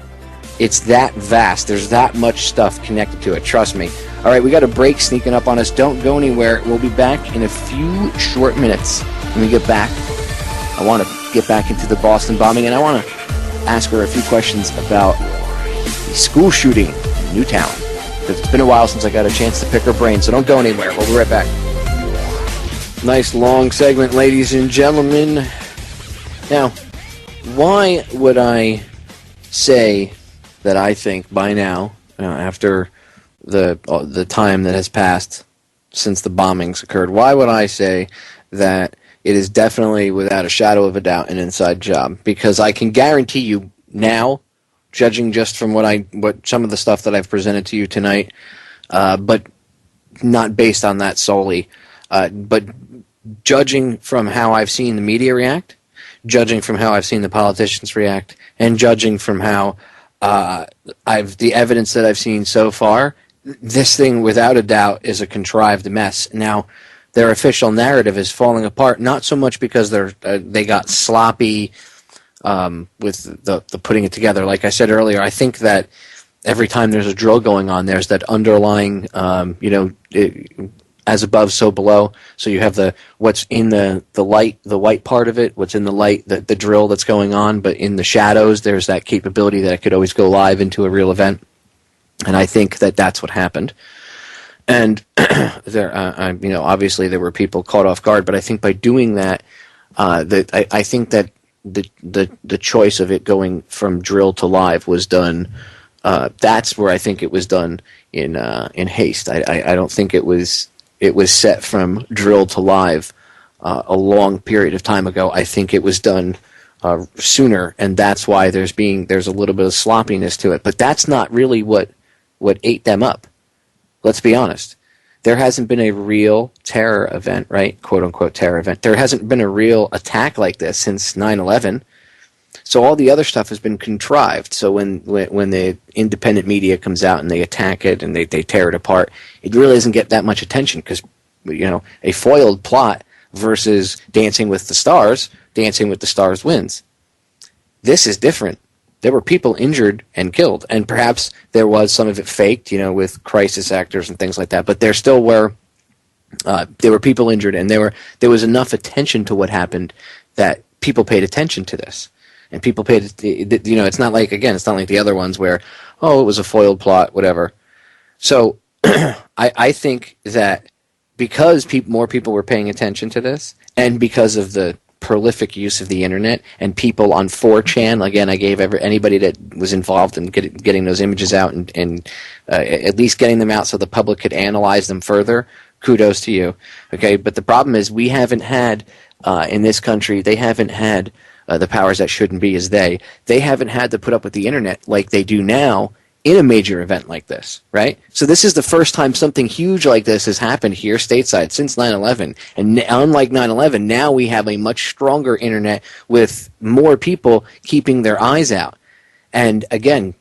It's that vast. There's that much stuff connected to it. Trust me. All right, we got a break sneaking up on us. Don't go anywhere. We'll be back in a few short minutes. When we get back, I want to get back into the Boston bombing, and I want to ask her a few questions about the school shooting in Newtown. Because it's been a while since I got a chance to pick her brain, so don't go anywhere. We'll be right back. Nice long segment, ladies and gentlemen. Now, why would I say that I think by now, after the time that has passed since the bombings occurred, why would I say that it is definitely, without a shadow of a doubt, an inside job? Because I can guarantee you now, judging just from what some of the stuff that I've presented to you tonight, but not based on that solely, but judging from how I've seen the media react, judging from how I've seen the politicians react, and judging from how the evidence that I've seen so far, this thing, without a doubt, is a contrived mess. Now, their official narrative is falling apart, not so much because they got sloppy with the putting it together. Like I said earlier, I think that every time there's a drill going on, there's that underlying, as above, so below. So you have what's in the light, the white part of it, what's in the light, the drill that's going on, but in the shadows, there's that capability that it could always go live into a real event. And I think that that's what happened. And obviously there were people caught off guard, but I think by doing that, I think that the choice of it going from drill to live was done. That's where I think it was done in haste. I don't think it was set from drill to live a long period of time ago. I think it was done sooner, and that's why there's a little bit of sloppiness to it. But that's not really what ate them up. Let's be honest. There hasn't been a real terror event, right? Quote unquote terror event. There hasn't been a real attack like this since 9/11. So all the other stuff has been contrived. So when the independent media comes out and they attack it and they tear it apart, it really doesn't get that much attention because, a foiled plot versus Dancing with the Stars wins. This is different. There were people injured and killed, and perhaps there was some of it faked, with crisis actors and things like that. But there still were people injured, and there was enough attention to what happened that people paid attention to this, and people paid. It's not like the other ones where, it was a foiled plot, whatever. So I think that because more people were paying attention to this, and because of the prolific use of the internet and people on 4chan. Again, I gave anybody that was involved in getting those images out and at least getting them out so the public could analyze them further. Kudos to you. Okay, but the problem is we haven't had in this country. They haven't had the powers that shouldn't be as they haven't had to put up with the internet like they do now in a major event like this, right? So this is the first time something huge like this has happened here stateside since 9/11. And unlike 9/11, now we have a much stronger internet with more people keeping their eyes out. And again,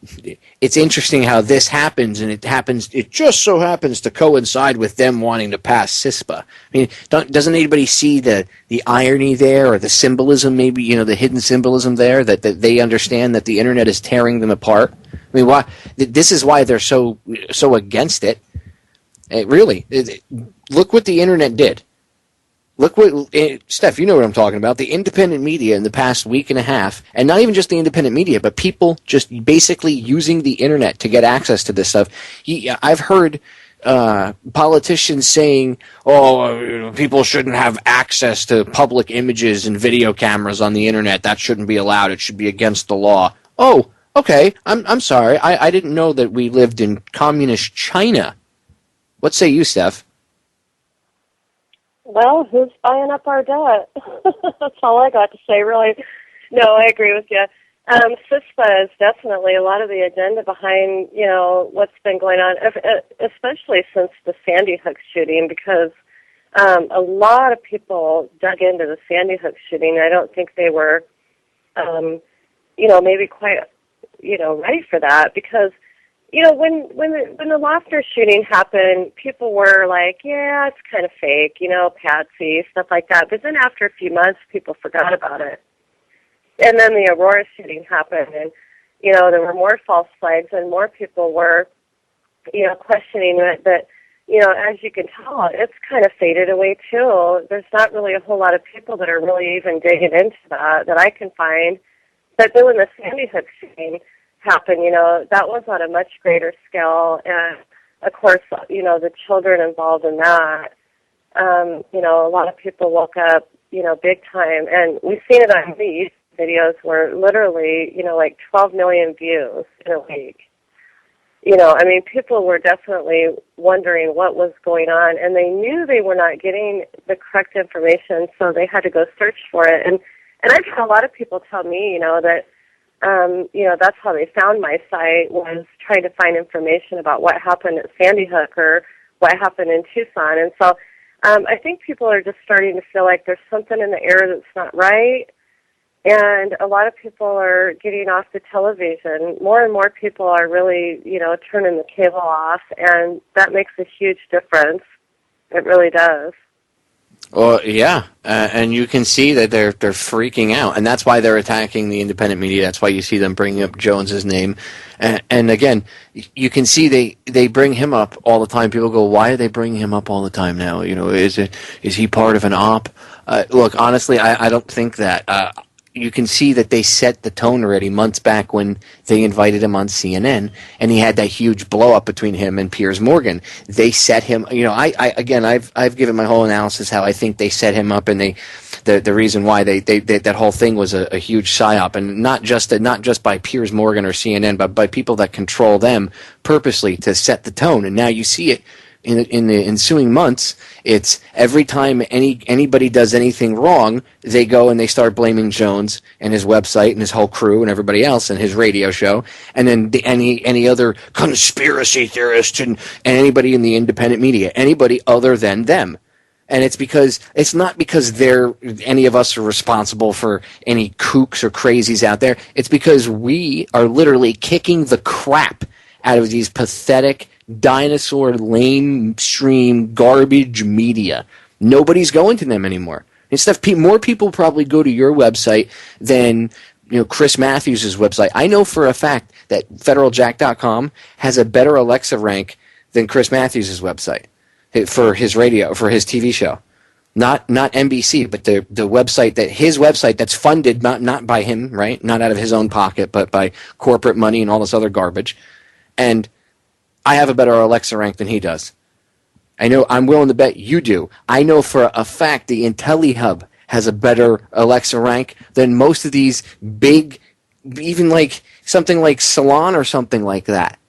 it's interesting how this happens, and it just so happens to coincide with them wanting to pass CISPA. I mean, doesn't anybody see the irony there, or the symbolism, maybe, the hidden symbolism there, that they understand that the internet is tearing them apart? I mean, why? This is why they're so against it. Look what the internet did. Look what, Steph, you know what I'm talking about. The independent media in the past week and a half, and not even just the independent media, but people just basically using the internet to get access to this stuff. I've heard politicians saying, people shouldn't have access to public images and video cameras on the internet. That shouldn't be allowed. It should be against the law. Oh, okay. I'm sorry. I didn't know that we lived in communist China. What say you, Steph? Well, who's buying up our debt? That's all I got to say, really. No, I agree with you. CISPA is definitely a lot of the agenda behind, what's been going on, especially since the Sandy Hook shooting, because a lot of people dug into the Sandy Hook shooting. I don't think they were, maybe quite, ready for that, because when the Lofter shooting happened, people were like, yeah, it's kind of fake, patsy, stuff like that. But then after a few months, people forgot about it. And then the Aurora shooting happened, and, there were more false flags, and more people were, questioning it. But, as you can tell, it's kind of faded away, too. There's not really a whole lot of people that are really even digging into that I can find. But then when the Sandy Hook shooting happened, that was on a much greater scale, and of course, the children involved in that, a lot of people woke up, big time, and we've seen it on these videos where literally, like 12 million views in a week. People were definitely wondering what was going on, and they knew they were not getting the correct information, so they had to go search for it, and I've had a lot of people tell me, that that's how they found my site, was trying to find information about what happened at Sandy Hook or what happened in Tucson. And so I think people are just starting to feel like there's something in the air that's not right. And a lot of people are getting off the television. More and more people are really, turning the cable off, and that makes a huge difference. It really does. Well, yeah, and you can see that they're freaking out, and that's why they're attacking the independent media. That's why you see them bringing up Jones's name, and again, you can see they bring him up all the time. People go, "Why are they bringing him up all the time now? Is he part of an op?" Look, honestly, I don't think that. You can see that they set the tone already months back when they invited him on CNN, and he had that huge blow up between him and Piers Morgan. They set him. I've given my whole analysis how I think they set him up, and the reason why they that whole thing was a huge psyop, and not just by Piers Morgan or CNN, but by people that control them purposely to set the tone. And now you see it. In the ensuing months, it's every time anybody does anything wrong, they go and they start blaming Jones and his website and his whole crew and everybody else and his radio show, and then any other conspiracy theorists and anybody in the independent media, anybody other than them. And it's not because any of us are responsible for any kooks or crazies out there. It's because we are literally kicking the crap out of these pathetic, dinosaur, lamestream, garbage media. Nobody's going to them anymore. And stuff. More people probably go to your website than Chris Matthews' website. I know for a fact that federaljack.com has a better Alexa rank than Chris Matthews' website for his radio, for his TV show. Not NBC, but the website his website that's funded not by him, right? Not out of his own pocket, but by corporate money and all this other garbage. And I have a better Alexa rank than he does. I know. I'm willing to bet you do. I know for a fact the IntelliHub has a better Alexa rank than most of these big, even like something like Salon or something like that.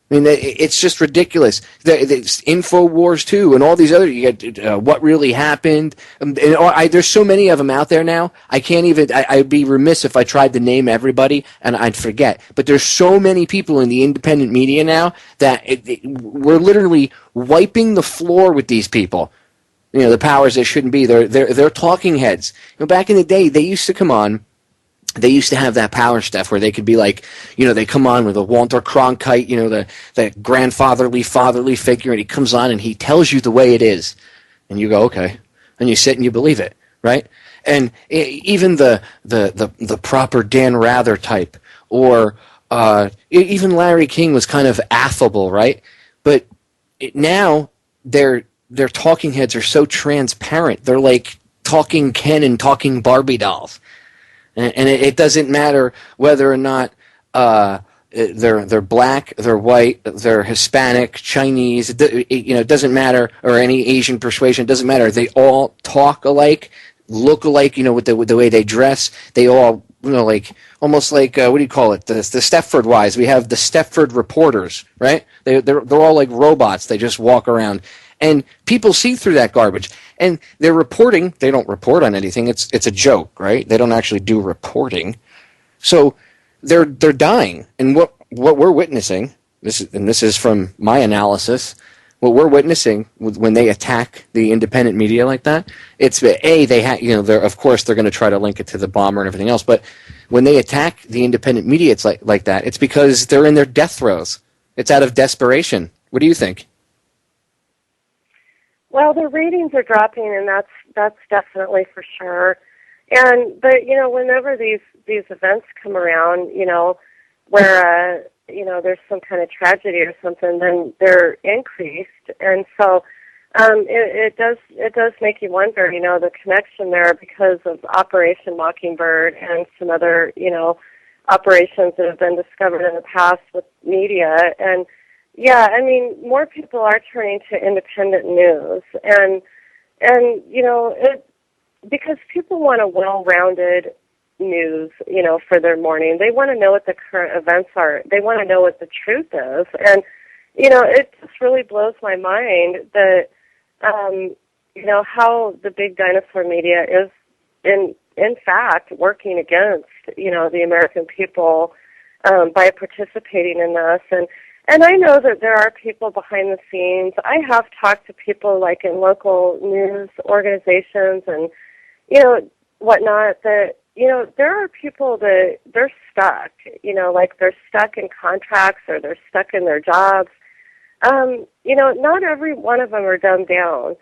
I mean, it's just ridiculous. There's InfoWars too, and all these other. You get What Really Happened. There's so many of them out there now. I can't even. I'd be remiss if I tried to name everybody, and I'd forget. But there's so many people in the independent media now that we're literally wiping the floor with these people. The powers that shouldn't be. They're talking heads. Back in the day, they used to come on. They used to have that power stuff where they could be like, they come on with a Walter Cronkite, the grandfatherly, fatherly figure, and he comes on and he tells you the way it is. And you go, okay. And you sit and you believe it, right? And even the proper Dan Rather type, or even Larry King was kind of affable, right? But now their talking heads are so transparent. They're like talking Ken and talking Barbie dolls. And it doesn't matter whether or not they're black, they're white, they're Hispanic, Chinese. It doesn't matter, or any Asian persuasion. It doesn't matter. They all talk alike, look alike. With the way they dress. They all like almost like what do you call it? The Stepford Wives. We have the Stepford reporters, right? They're all like robots. They just walk around. And people see through that garbage. And they're reporting. They don't report on anything. It's a joke, right? They don't actually do reporting. So they're dying. And what we're witnessing, this is from my analysis, what we're witnessing when they attack the independent media like that, it's of course they're going to try to link it to the bomber and everything else. But when they attack the independent media, it's like that. It's because they're in their death throes. It's out of desperation. What do you think? Well, the ratings are dropping, and that's definitely for sure. But whenever these events come around, where there's some kind of tragedy or something, then they're increased, and so it does make you wonder, the connection there because of Operation Mockingbird and some other operations that have been discovered in the past with media. And yeah, I mean, more people are turning to independent news, and because people want a well-rounded news, for their morning. They want to know what the current events are. They want to know what the truth is, and it just really blows my mind that how the big dinosaur media is in fact working against the American people by participating in this. And I know that there are people behind the scenes. I have talked to people like in local news organizations and, whatnot, that, there are people that they're stuck, like they're stuck in contracts or they're stuck in their jobs. Not every one of them are dumbed down.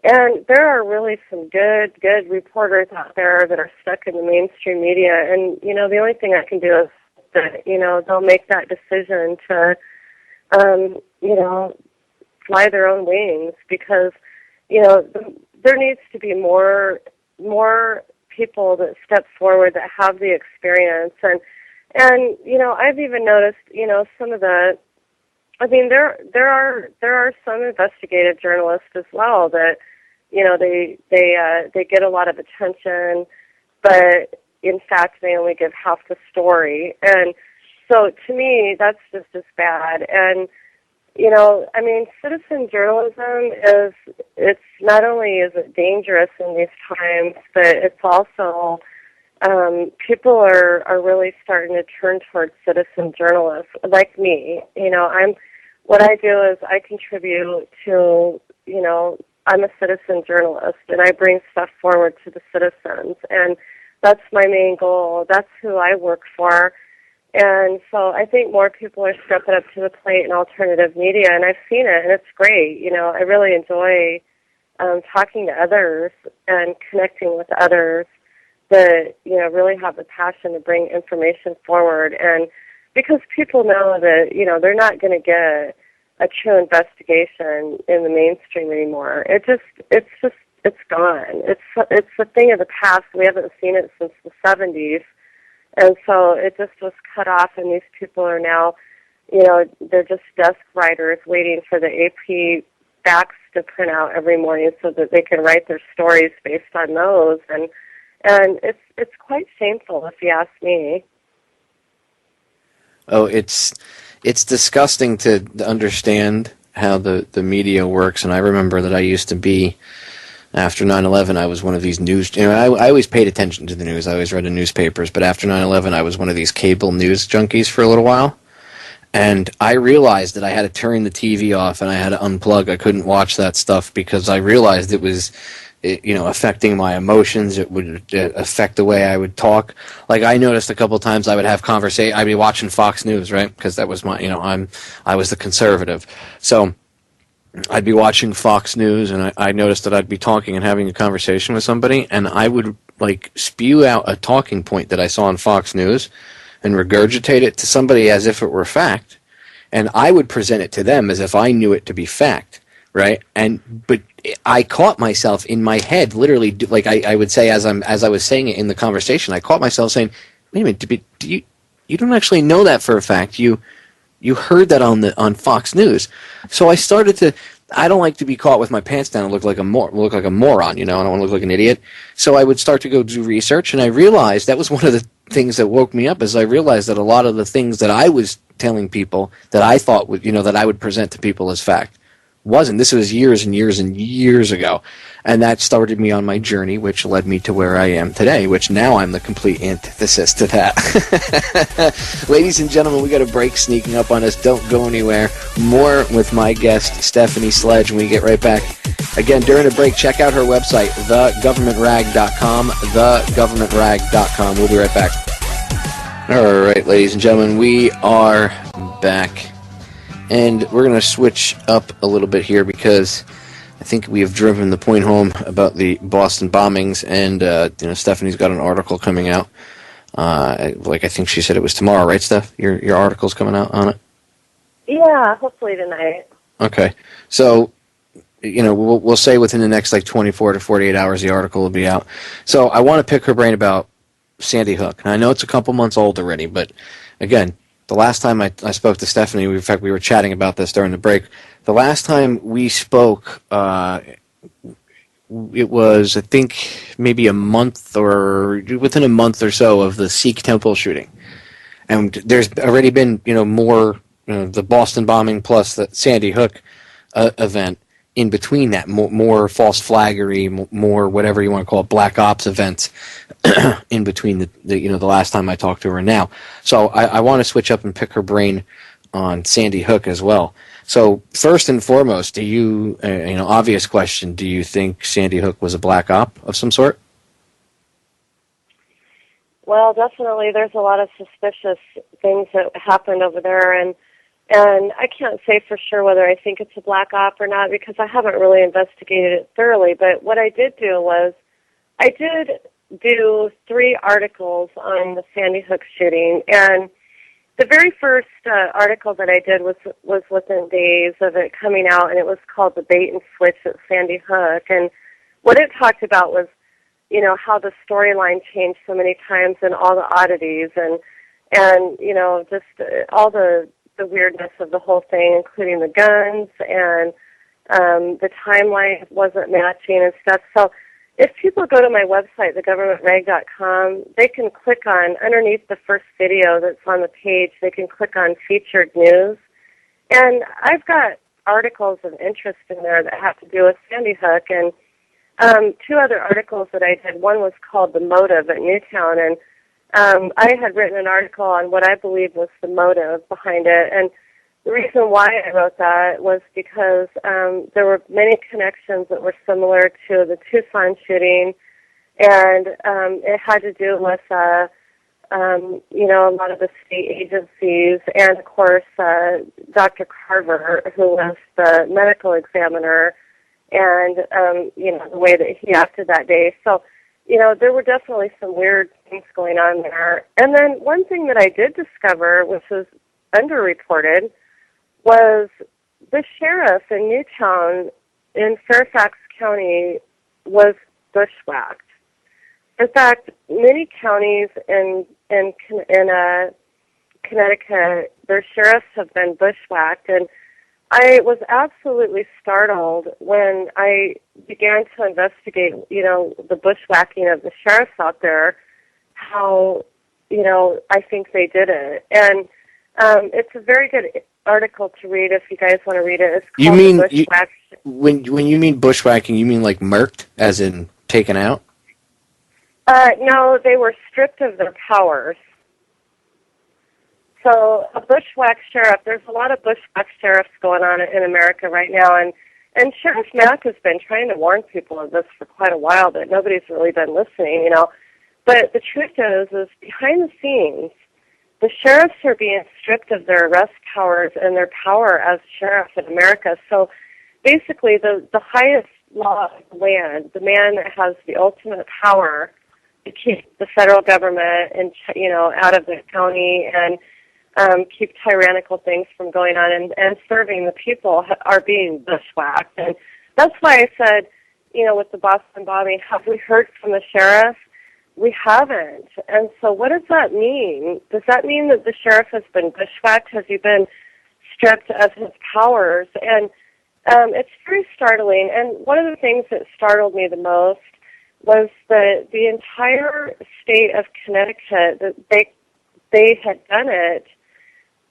And there are really some good reporters out there that are stuck in the mainstream media. And, the only thing I can do is that, they'll make that decision to, fly their own wings because, there needs to be more people that step forward that have the experience. And I've even noticed, some of the, there are some investigative journalists as well that, they get a lot of attention, but in fact they only give half the story. And so to me, that's just as bad. And, citizen journalism it's not only is it dangerous in these times, but it's also, people are really starting to turn towards citizen journalists like me. What I do is I contribute to, I'm a citizen journalist, and I bring stuff forward to the citizens, and that's my main goal. That's who I work for. And so I think more people are stepping up to the plate in alternative media, and I've seen it, and it's great. I really enjoy talking to others and connecting with others that, really have the passion to bring information forward. And because people know that, they're not going to get a true investigation in the mainstream anymore. It's gone. It's a thing of the past. We haven't seen it since the 70s. And so it just was cut off, and these people are now, they're just desk writers waiting for the AP facts to print out every morning so that they can write their stories based on those. And it's quite shameful, if you ask me. Oh, it's disgusting to understand how the media works, and I remember that I used to be, after 9/11, I was one of these news, I always paid attention to the news, I always read the newspapers, but after 9/11 I was one of these cable news junkies for a little while, and I realized that I had to turn the TV off and I had to unplug. I couldn't watch that stuff because I realized it was affecting my emotions. It would affect the way I would talk. Like I noticed a couple of times I would have conversation. I'd be watching Fox News, right? Because that was my, I was the conservative. So I'd be watching Fox News, and I noticed that I'd be talking and having a conversation with somebody, and I would spew out a talking point that I saw on Fox News and regurgitate it to somebody as if it were fact, and I would present it to them as if I knew it to be fact. Right, but I caught myself in my head, literally, I would say as I was saying it in the conversation, I caught myself saying, "Wait a minute, you don't actually know that for a fact. You heard that on Fox News." So I started to. I don't like to be caught with my pants down and look like a moron. I don't want to look like an idiot. So I would start to go do research, and I realized that was one of the things that woke me up. Is I realized that a lot of the things that I was telling people that I thought would, that I would present to people as fact. Wasn't. This was years and years and years ago. And that started me on my journey, which led me to where I am today, which now I'm the complete antithesis to that. Ladies and gentlemen, we got a break sneaking up on us. Don't go anywhere. More with my guest, Stephanie Sledge, when we get right back. Again, during the break, check out her website, thegovernmentrag.com, thegovernmentrag.com. We'll be right back. All right, ladies and gentlemen, we are back. And we're going to switch up a little bit here because I think we have driven the point home about the Boston bombings, and Stephanie's got an article coming out. I think she said it was tomorrow, right, Steph? Your article's coming out on it? Yeah, hopefully tonight. Okay. So, we'll say within the next 24 to 48 hours the article will be out. So I want to pick her brain about Sandy Hook. And I know it's a couple months old already, but again, the last time I spoke to Stephanie, in fact, we were chatting about this during the break. The last time we spoke, it was, I think, maybe a month or within a month or so of the Sikh temple shooting. And there's already been, more, the Boston bombing plus the Sandy Hook event in between that, more false flaggery, more whatever you want to call it, black ops events in between the last time I talked to her and now. So I want to switch up and pick her brain on Sandy Hook as well. So first and foremost, do you, obvious question, do you think Sandy Hook was a black op of some sort? Well, definitely there's a lot of suspicious things that happened over there, and And I can't say for sure whether I think it's a black op or not because I haven't really investigated it thoroughly. But what I did do was I did do 3 articles on the Sandy Hook shooting. And the very first article that I did was within days of it coming out, and it was called The Bait and Switch at Sandy Hook. And what it talked about was, you know, how the storyline changed so many times and all the oddities and you know, just all the weirdness of the whole thing, including the guns and the timeline wasn't matching and stuff. So if people go to my website, thegovernmentrag.com, they can click on, underneath the first video that's on the page, they can click on featured news. And I've got articles of interest in there that have to do with Sandy Hook. And 2 other articles that I did, one was called The Motive at Newtown, and I had written an article on what I believe was the motive behind it. And the reason why I wrote that was because there were many connections that were similar to the Tucson shooting, and it had to do with, you know, a lot of the state agencies, and of course Dr. Carver, who was the medical examiner, and you know, the way that he acted that day. So, you know, there were definitely some weird things going on there. And then one thing that I did discover, which was underreported, was the sheriff in Newtown in Fairfax County was bushwhacked. In fact, many counties in Connecticut, their sheriffs have been bushwhacked, and I was absolutely startled when I began to investigate, you know, the bushwhacking of the sheriffs out there, how, you know, I think they did it. And it's a very good article to read if you guys want to read it. It's called You mean when you mean bushwhacking, you mean like murked, as in taken out? No, they were stripped of their powers. So a bushwhack sheriff, there's a lot of bushwhack sheriffs going on in America right now, and Sheriff Mack has been trying to warn people of this for quite a while, but nobody's really been listening, you know. But the truth is behind the scenes, the sheriffs are being stripped of their arrest powers and their power as sheriff in America. So basically the highest law of the land, the man that has the ultimate power to keep the federal government and, you know, out of the county and keep tyrannical things from going on and serving the people are being bushwhacked. And that's why I said, you know, with the Boston bombing, have we heard from the sheriff? We haven't. And so what does that mean? Does that mean that the sheriff has been bushwhacked? Has he been stripped of his powers? And it's very startling. And one of the things that startled me the most was that the entire state of Connecticut, that they had done it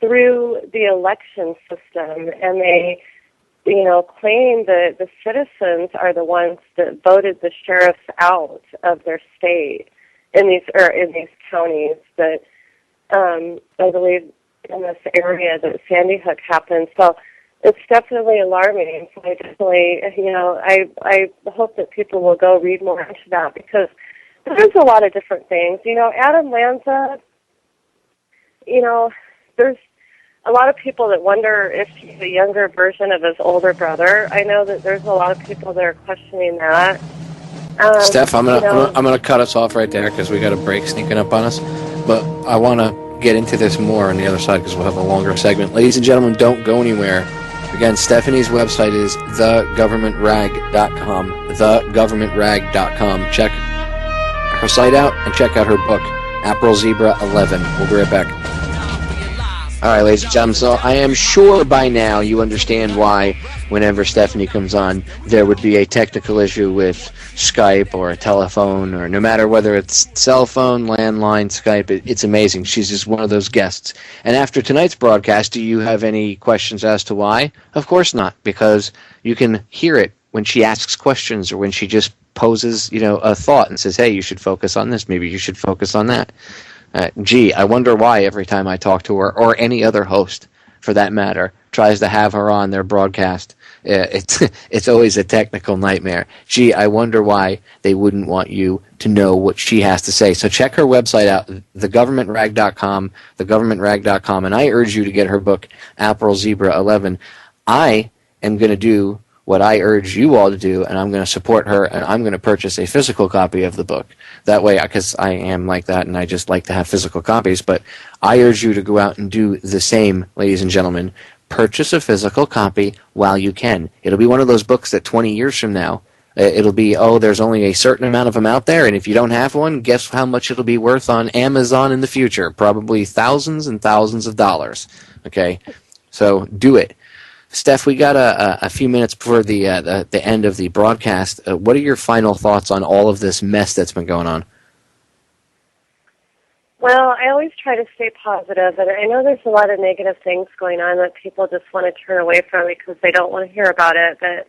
through the election system, and they, you know, claim that the citizens are the ones that voted the sheriffs out of their state in these counties that I believe in this area that Sandy Hook happened. So it's definitely alarming. So I definitely, you know, I hope that people will go read more into that, because there's a lot of different things. You know, Adam Lanza, you know, there's a lot of people that wonder if he's a younger version of his older brother. I know that there's a lot of people that are questioning that. Steph, I'm gonna cut us off right there because we got a break sneaking up on us. But I want to get into this more on the other side because we'll have a longer segment. Ladies and gentlemen, don't go anywhere. Again, Stephanie's website is thegovernmentrag.com. Thegovernmentrag.com. Check her site out and check out her book, April Zebra 11. We'll be right back. All right, ladies and gentlemen, so I am sure by now you understand why whenever Stephanie comes on, there would be a technical issue with Skype or a telephone, or no matter whether it's cell phone, landline, Skype. It's amazing. She's just one of those guests. And after tonight's broadcast, do you have any questions as to why? Of course not, because you can hear it when she asks questions or when she just poses, you know, a thought and says, hey, you should focus on this. Maybe you should focus on that. Gee, I wonder why every time I talk to her, or any other host, for that matter, tries to have her on their broadcast, it's always a technical nightmare. Gee, I wonder why they wouldn't want you to know what she has to say. So check her website out, thegovernmentrag.com, and I urge you to get her book, April Zebra 11. I am going to do what I urge you all to do, and I'm going to support her, and I'm going to purchase a physical copy of the book. That way, because I am like that, and I just like to have physical copies, but I urge you to go out and do the same, ladies and gentlemen. Purchase a physical copy while you can. It'll be one of those books that 20 years from now, it'll be, there's only a certain amount of them out there, and if you don't have one, guess how much it'll be worth on Amazon in the future? Probably thousands and thousands of dollars. Okay? So do it. Steph, we got a few minutes before the end of the broadcast. What are your final thoughts on all of this mess that's been going on? Well, I always try to stay positive, and I know there's a lot of negative things going on that people just want to turn away from because they don't want to hear about it. But,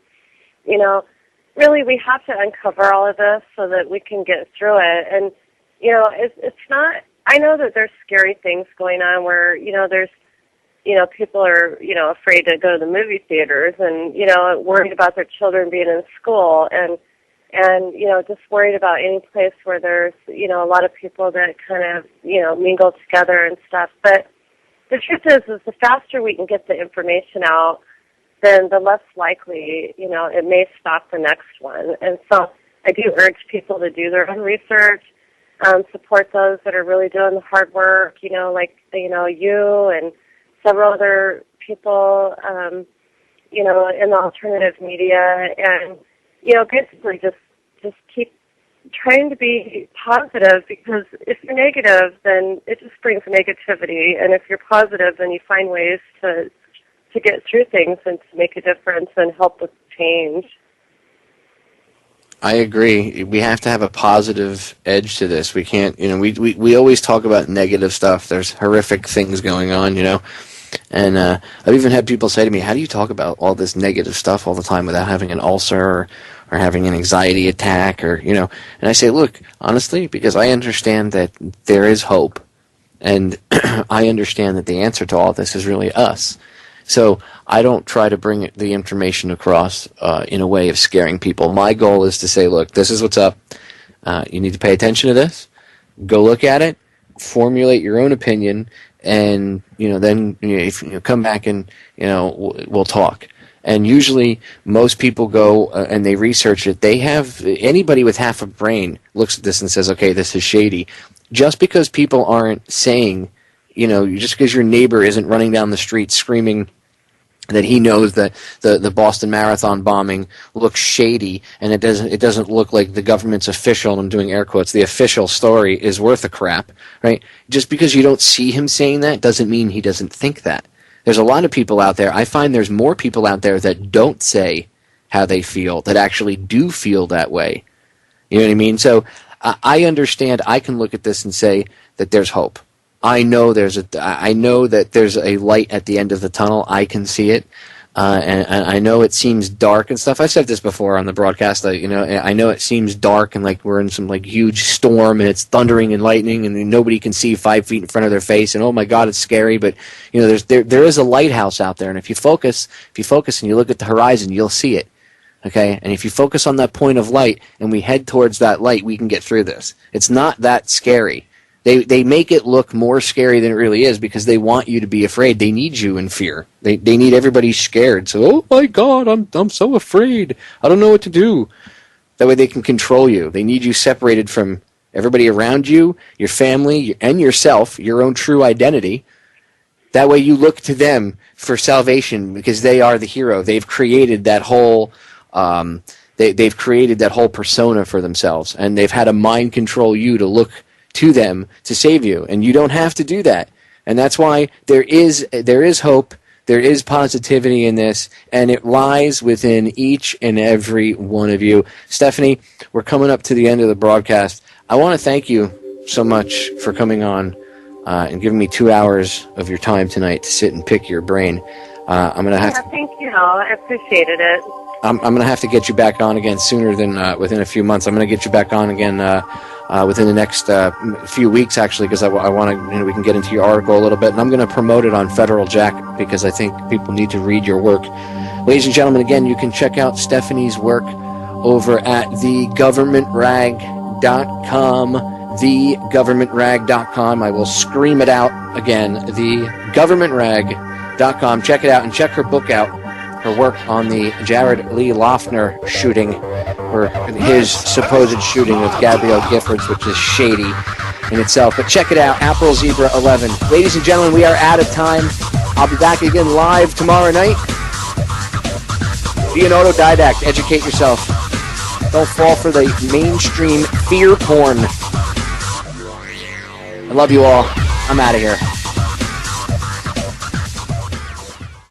really we have to uncover all of this so that we can get through it. And, it's not, I know that there's scary things going on where, there's, people are, afraid to go to the movie theaters and, worried about their children being in school and just worried about any place where there's, a lot of people that kind of, mingle together and stuff. But the truth is the faster we can get the information out, then the less likely, it may stop the next one. And so I do urge people to do their own research, support those that are really doing the hard work, like, you and several other people, in the alternative media, and, basically just keep trying to be positive, because if you're negative, then it just brings negativity, and if you're positive, then you find ways to get through things and to make a difference and help with change. I agree. We have to have a positive edge to this. We can't, we always talk about negative stuff. There's horrific things going on, And I've even had people say to me, how do you talk about all this negative stuff all the time without having an ulcer or having an anxiety attack and I say, look, honestly, because I understand that there is hope, and I understand that the answer to all this is really us. So I don't try to bring the information across in a way of scaring people. My goal is to say, look, this is what's up. You need to pay attention to this. Go look at it. Formulate your own opinion. And, then if you come back and, we'll talk. And usually most people go and they research it. Anybody with half a brain looks at this and says, okay, this is shady. Just because people aren't saying, just because your neighbor isn't running down the street screaming that he knows that the Boston Marathon bombing looks shady, and it doesn't look like the government's official, and I'm doing air quotes, the official story is worth a crap, right? Just because you don't see him saying that doesn't mean he doesn't think that. There's a lot of people out there. I find there's more people out there that don't say how they feel, that actually do feel that way. You know what I mean? So I understand. I can look at this and say that there's hope. I know that there's a light at the end of the tunnel. I can see it, and I know it seems dark and stuff. I said this before on the broadcast. I know it seems dark and like we're in some like huge storm and it's thundering and lightning and nobody can see 5 feet in front of their face and oh my God, it's scary. But there is a lighthouse out there, and if you focus and you look at the horizon, you'll see it. Okay, and if you focus on that point of light and we head towards that light, we can get through this. It's not that scary. They make it look more scary than it really is because they want you to be afraid. They need you in fear. They need everybody scared. So, oh my God, I'm so afraid. I don't know what to do. That way they can control you. They need you separated from everybody around you, your family, and yourself, your own true identity. That way you look to them for salvation because they are the hero. They've created that whole they've created that whole persona for themselves, and they've had a mind control you to look to them to save you, and you don't have to do that. And that's why there is hope, there is positivity in this, and it lies within each and every one of you. Stephanie, we're coming up to the end of the broadcast. I want to thank you so much for coming on and giving me 2 hours of your time tonight to sit and pick your brain. I'm gonna have to. Thank you. I appreciated it. I'm going to have to get you back on again sooner than within a few months. I'm going to get you back on again within the next few weeks, actually, because I want to. We can get into your article a little bit, and I'm going to promote it on Federal Jack because I think people need to read your work. Ladies and gentlemen, again, you can check out Stephanie's work over at thegovernmentrag.com, thegovernmentrag.com. I will scream it out again, thegovernmentrag.com. Check it out and check her book out, her work on the Jared Lee Loughner shooting, or his supposed shooting with Gabrielle Giffords, which is shady in itself. But check it out, April Zebra 11. Ladies and gentlemen, we are out of time. I'll be back again live tomorrow night. Be an autodidact. Educate yourself. Don't fall for the mainstream fear porn. I love you all. I'm out of here.